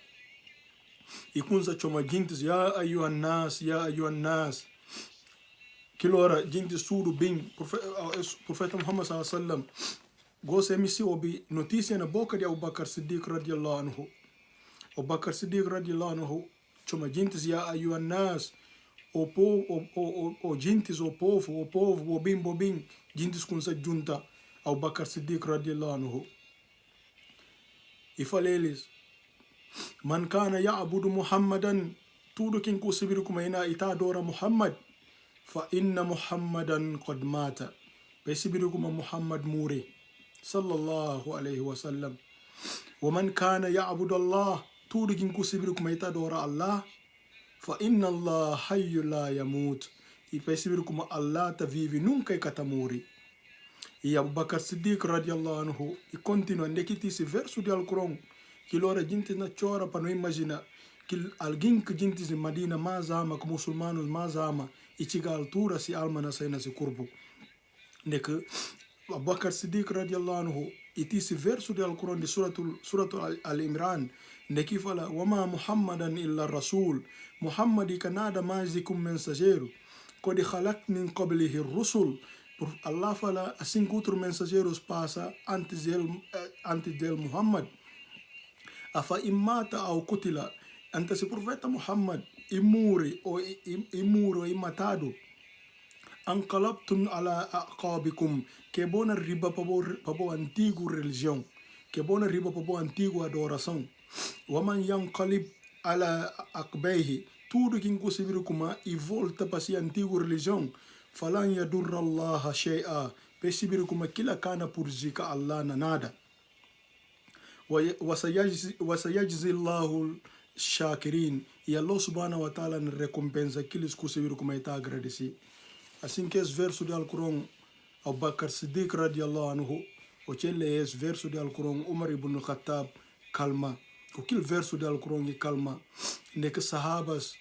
E kunza choma jintes, ya ayuhan nas. Que lora jintes tudo bem. Profeta Muhammad sallallahu alaihi wasallam gosta emisi obi notícia na boca de Abu Bakr Siddiq radiallahu anhu. Abu Bakr Siddiq radiallahu anhu chama jintes, ya ayuhan nas. O jintes, o povo, bobim, jintes kunza junta Abu Bakr Siddiq radiallahu anhu. E fala eles, man kana ya'budu Muhammadan, tudo quem conseguir como ina ita adora Muhammad, fa inna Muhammadan qad mata. Perceberam como Muhammad muri, sallallahu alaihi wasallam. Wa man kana ya'budu Allah, tudo quem conseguir como ita adora Allah, fa inna Allah hayyu la yamut. E perceberam como Allah ta vive nunca e kata muri. E Abu Bakr Siddiq radiallahu anhu e continua ndekiti esse verso de Alcorão que lora gente na chora para não imaginar que alguém que gente de Madina mais ama, que muçulmanos mais ama e chega à altura se alma na sai nesse corpo. Ndeke Abu Bakr Siddiq radiallahu anhu e esse verso de Alcorão de Suratul Al-Imran ndeke fala wama Muhammadan illa rasul, Muhammad que nada mais do que mensageiro, qad khalaq min qablihi ar-rusul. Allah fala assim que outros mensageiros passam antes dele Muhammad. Afa imata au kutila, antes o profeta Muhammad imuri ou matado. Anqalabtum ala aqabikum, que bona riba para o antigo religião, que bona riba para o antigo adoração. Waman yanqalib ala aqbaihi, tudo que conseguiram como e volta para a antiga religião. Falan yadurra Allah shay'a, perceberam como aquilo cana por zica Allah na nada. Wasayajzi Allahu shakirin, e Allah subhanahu wa ta'ala recompensa aqueles que conseguiram como está agradecer. Assim que esse verso de Alcorão, Abu Bakr Siddiq radiallahu anhu, o que ele é esse verso de Alcorão, Umar ibn Khattab, calma. Aquele verso de Alcorão é calma. Neke sahabas,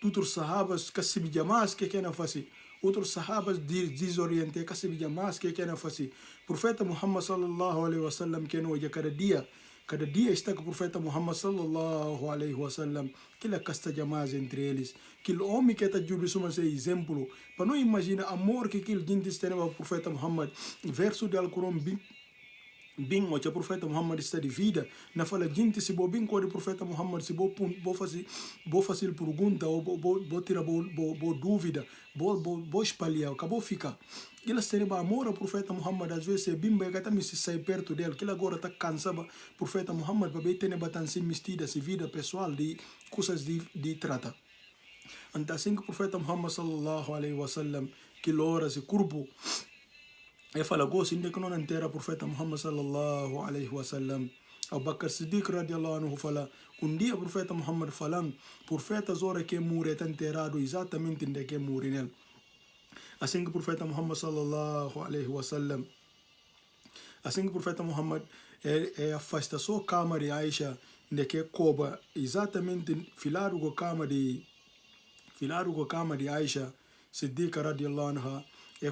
outros sahabas, que se jamais que querem fazer. Outros sahabas desorientados, que se jamais que querem fazer. Profeta Muhammad sallallahu alaihi wasallam que não é cada dia cada dia está com o profeta Muhammad sallallahu alaihi wasallam, que ele casta jamás entre eles, que o homem que está jubi suma ser exemplo, para não imaginar amor que aquele gente tem para o profeta Muhammad, verso do Alcorão bem o profeta Muhammad está de vida na fala gente se bo bem com o profeta Muhammad se bo fazer pergunta ou bo tirar bo dúvida bo espalhar acabou ficar eles têm amor ao profeta Muhammad às vezes é bem bem que também se sai perto dele que ele agora está cansado profeta Muhammad para bem ter bastante mistida se vida pessoal de coisas de trata então assim que o profeta Muhammad sallallahu alaihi wasallam que lora se corpo e fala gosto ainda que não entera o profeta Muhammad sallallahu alaihi wasallam Abu Bakr Siddiq radiallahu anhu fala dia o profeta Muhammad falando profeta zora que morre está enterrado exatamente onde que morre nele assim que o profeta Muhammad sallallahu alaihi wasallam assim que o profeta Muhammad afasta só a cama de Aisha onde que coba exatamente filado com a cama de Aisha Siddiq radiallahu anha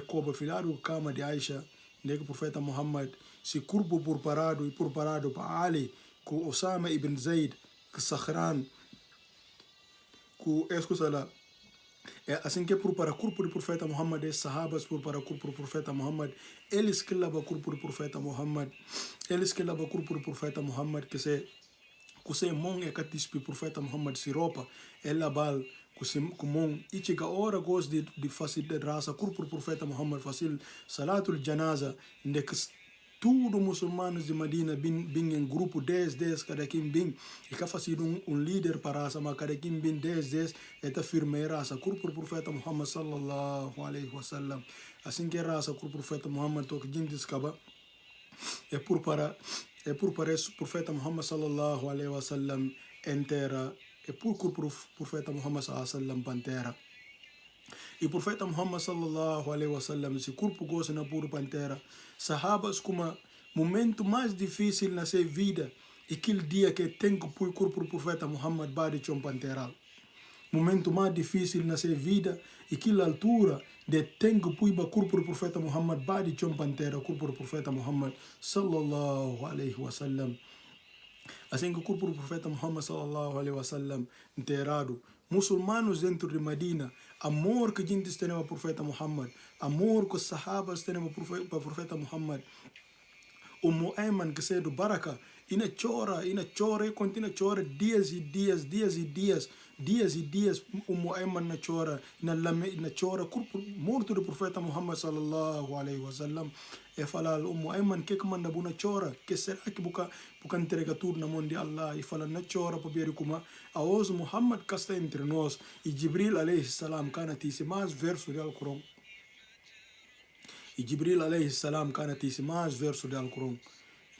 coba filado com a cama de Aisha onde que o profeta Muhammad se curvo preparado para Ali com Osama ibn Zaid com Sakhran com escusala assim que prepara o corpo do profeta Muhammad os sahabas prepara o corpo do profeta Muhammad eles que lavam o corpo do profeta Muhammad que se mão catispe profeta Muhammad se roupa ela bal com mão e chega a hora gosto de fazer de raça corpo do profeta Muhammad fazer salatul janaza onde que tudo muçulmanos de Medina bem em grupo 10 cada quem bem e que fazer líder para a raça mas cada quem bem 10 está firme a raça corpo do profeta Muhammad sallallahu alaihi wasallam assim que a raça corpo do profeta Muhammad toque gente escapa por para o profeta Muhammad sallallahu alaihi wasallam entera por corpo do profeta Muhammad sallallahu alaihi wasallam pantera e o profeta Muhammad sallallahu alaihi wasallam se corpo gosta na puro pantera sahabas como momento mais difícil na sua vida e aquele dia que tem que pôr o corpo do profeta Muhammad bade chom pantera momento mais difícil na sua vida e aquela altura de tem que pôr o corpo do profeta Muhammad bade chom pantera o corpo do profeta Muhammad sallallahu alaihi wasallam assim que o corpo do profeta Muhammad sallallahu alaihi wasallam enterrado muçulmanos dentro de Medina amor que a gente tem para o profeta Muhammad amor que os sahabas têm para o profeta Muhammad Ayman que é do Baraka ina chora e continua chora dias e dias Ayman na chora na chora corpo morto do profeta Muhammad sallallahu alaihi wasallam falar Ayman que manda buna chora que será que buka entrega tudo na mão de Allah e fala na chora para ver como a hoje Muhammad casta entre nós e Jibril alaihi salam kana tisi mais verso do Alcorão e Jibril alaihi salam kana tisi mais verso do Alcorão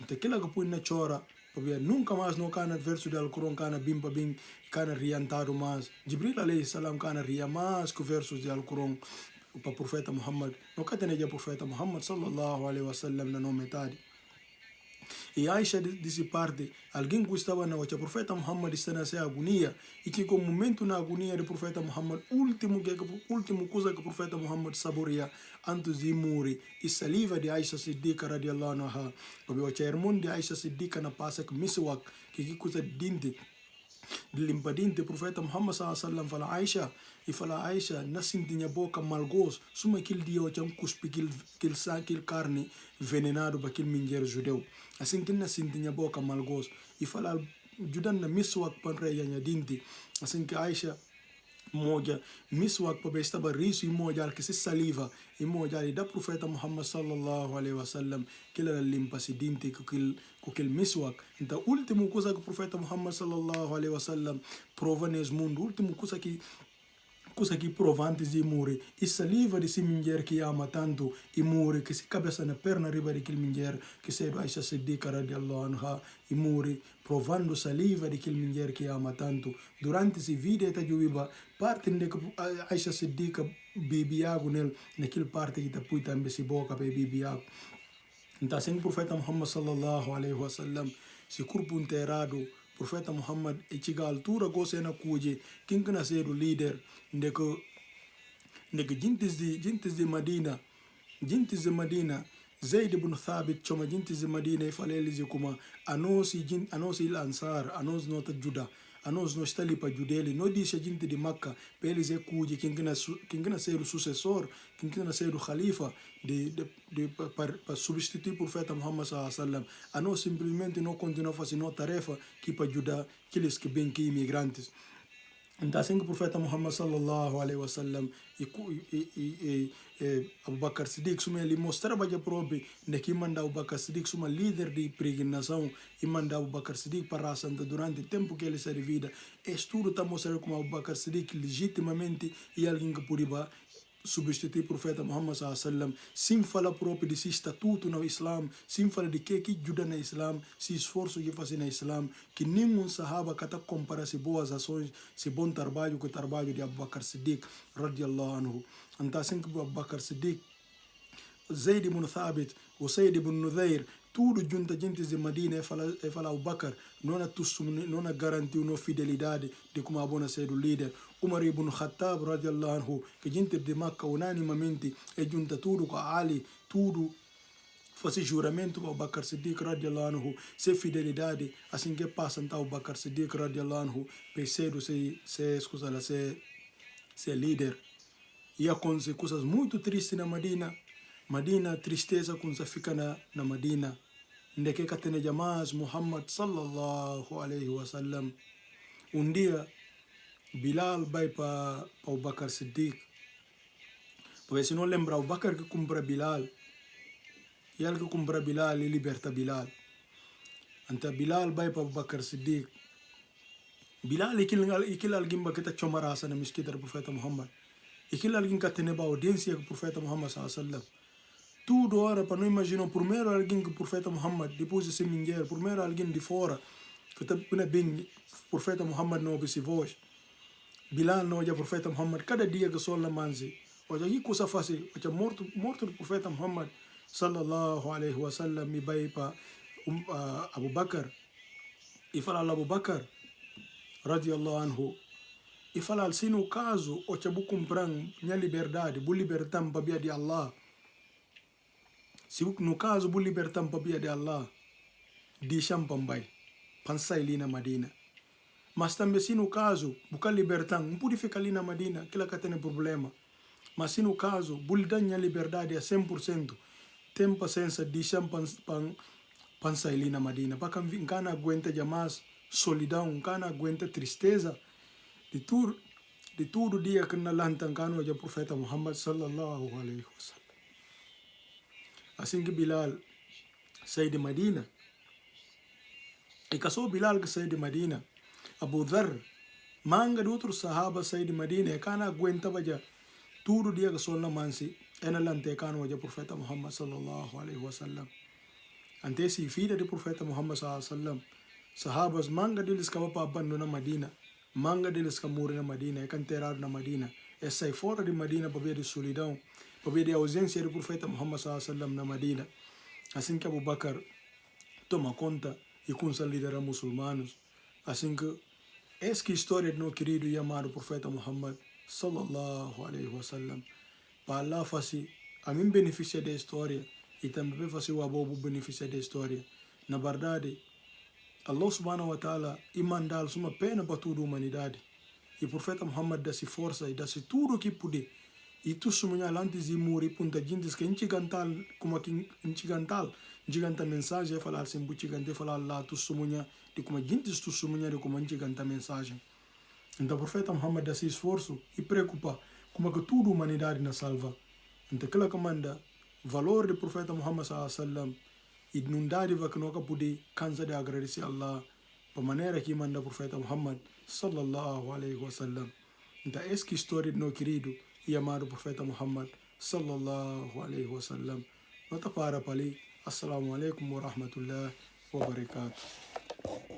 então aquilo que põe na chora para ver nunca mais não kana verso do Alcorão kana bimba bim kana riantado mais Jibril alaihi salam kana ria mais que versos do Alcorão para o profeta Muhammad não cata neja profeta Muhammad sallallahu alaihi wasallam na nome metade e Aisha disse parte alguém que estava na o profeta Muhammad está na sua agonia e que com o momento na agonia do profeta Muhammad último coisa que o profeta Muhammad saboreia antes de morrer e saliva de Aisha Siddiqa radiallahu anha porque o irmão de Aisha Siddiqa na passa que miswak que coisa dinte de limpa dinte o profeta Muhammad sallallahu alaihi wasallam fala Aisha e fala Aisha na sintinha boca malgos suma aquele dia o cham cuspe aquele carne venenado para aquele minjeiro judeu assim que na sintinha boca malgos e fala judan na miswak panreia dinte assim que Aisha moja miswak para estava riso e moja que se saliva e moja da profeta Muhammad sallallahu alaihi wasallam que ela limpa se dinte com aquele miswak então último coisa que o profeta Muhammad sallallahu alaihi wasallam prova nesse mundo último coisa que prova antes de morrer e saliva de esse mulher que ama tanto e morre que se cabeça na perna riba daquele mulher que se do Aisha Siddiqa radiallahu anha e morre provando saliva daquele mulher que ama tanto durante essa vida está juíba parte de que Aisha Siddiqa bebe água nele naquele parte que está põe também se boca para beber água então assim o profeta Muhammad sallallahu alaihi wasallam se corpo enterrado profeta Muhammad e chega a altura gosta na cuje quem que nascer o líder de que gentes de Medina Zaid ibn Thabit choma jinti zi Madina ifaleli zi kuma anosi il ansar anos nota juda anos no stali pa judeli no disha jinti di Makka peli ze kuji kingina seru sucessor kingina seru khalifa para substituir o profeta Muhammad sallallahu alaihi wasallam anos simplesmente não continua fazendo tarefa que para ajudar aqueles que bem que imigrantes. Então assim que o profeta Muhammad sallallahu alaihi wasallam Abu Bakr Siddiq suma ele mostrava já prove de que manda Abu Bakr Siddiq suma líder de peregrinação e manda Abu Bakr Siddiq para a Santa durante o tempo que ele se vida. Estudo está mostrando como Abu Bakr Siddiq legitimamente e alguém que podia substituir o profeta Muhammad sallallahu alaihi wasallam sem falar próprio de si estatuto no Islam, sem falar de que ajuda no Islam, se esforço que faz no Islam, que nenhum sahaba que está compara se boas ações, se bom trabalho com o trabalho de Abu Bakr Siddiq radiyallahu anhu. Então assim que Abu Bakr Siddiq, Zaid ibn Thabit, o Said ibn Nudhair, tudo junto gente de Madina e fala Abu Bakr, não garantiu uma fidelidade de como a bona ser o líder. Umar ibn Khattab radiyallahu anhu, que gente de Makkah unanimamente e junta tudo com Ali, tudo faz juramento para Abu Bakr Siddiq radiyallahu anhu, se fidelidade, assim que passa então Abu Bakr Siddiq radiyallahu anhu, percedo ser líder. E acontece coisas muito tristes na Madina. Madina, tristeza quando fica na Madina. Ndeke katene jamaas Muhammad sallallahu alaihi wasallam. Dia Bilal vai para Abu Bakr Siddiq. Porque se não lembra, Abu Bakr que compra Bilal. E ele que compra Bilal e liberta Bilal. Então Bilal vai para Abu Bakr Siddiq. Bilal ikil alguém que está chomarasa na mesquita do profeta Muhammad. Ikil alguém que tem audiência com o profeta Muhammad sallallahu alaihi wasallam. Tudo hora para não imaginar primeiro alguém que o profeta Muhammad depois de se minguer, primeiro alguém de fora que está bem o profeta Muhammad não obedece voz. Bilal não é o profeta Muhammad cada dia que sol na manzi. Olha que coisa fácil, olha morto do profeta Muhammad sallallahu alaihi wasallam e vai para Abu Bakr e fala Abu Bakr radiyallahu anhu e fala se no caso o chabu comprar minha liberdade, bu libertam para via de Allah. Se no caso bu libertam para via de Allah, deixam pambai, pansai ali na Madina. Mas também se no caso buka libertam, não pode ficar ali na Madina, aquilo que tem problema. Mas se no caso bu lhe dá minha liberdade a 100%, tem paciência, deixam pansai ali na Madina. Para quem não aguenta jamais solidão, não aguenta tristeza, de tudo dia que na lantan cano o profeta Muhammad sallallahu alaihi wasallam. Assim que Bilal sai de Madina, e casou Bilal que sai de Madina, Abu Dhar, manga de outros sahaba sai de Madina, e cana aguentava já tudo dia que sol na mansi, e na lante cano o profeta Muhammad sallallahu alaihi wasallam. Ante se filha do profeta Muhammad sallallahu alaihi wasallam, sahabas manga deles que para abandonar Madina, manga deles que morrer na Madina, e canterar na Madina, e sai fora de Madina para ver de solidão, para ver a ausência do profeta Muhammad sallallahu alaihi wasallam na Madina. Assim que Abu Bakr toma conta e começa a liderar muçulmanos. Assim que essa história do nosso querido e amado profeta Muhammad sallallahu alaihi wasallam, para Allah fazer a mim beneficiar da história e também fazer o abobo beneficiar da história. Na verdade, Allah subhanahu wa ta'ala imandal uma pena para toda a humanidade. E o profeta Muhammad dá-se força e dá-se tudo o que puder. E tu sumunha antes de morrer, punta gente que enchigantal, como que enchiganta mensagem, falar assim, buchigante, falar lá, tu sumunha, de como gente tu sumunha, de como enchiganta mensagem. Então o profeta Muhammad dá-se esforço e preocupa como que toda a humanidade na salva. Então aquela que manda valor do profeta Muhammad sallallahu alaihi wasallam e não dá de que nunca pude cansa de agradecer a Allah para maneira que manda o profeta Muhammad sallallahu alaihi wasallam. Então essa história do nosso querido e amado profeta Muhammad sallallahu alaihi wasallam. Nota para ali. Assalamu alaikum wa rahmatullahi wa barakatuh.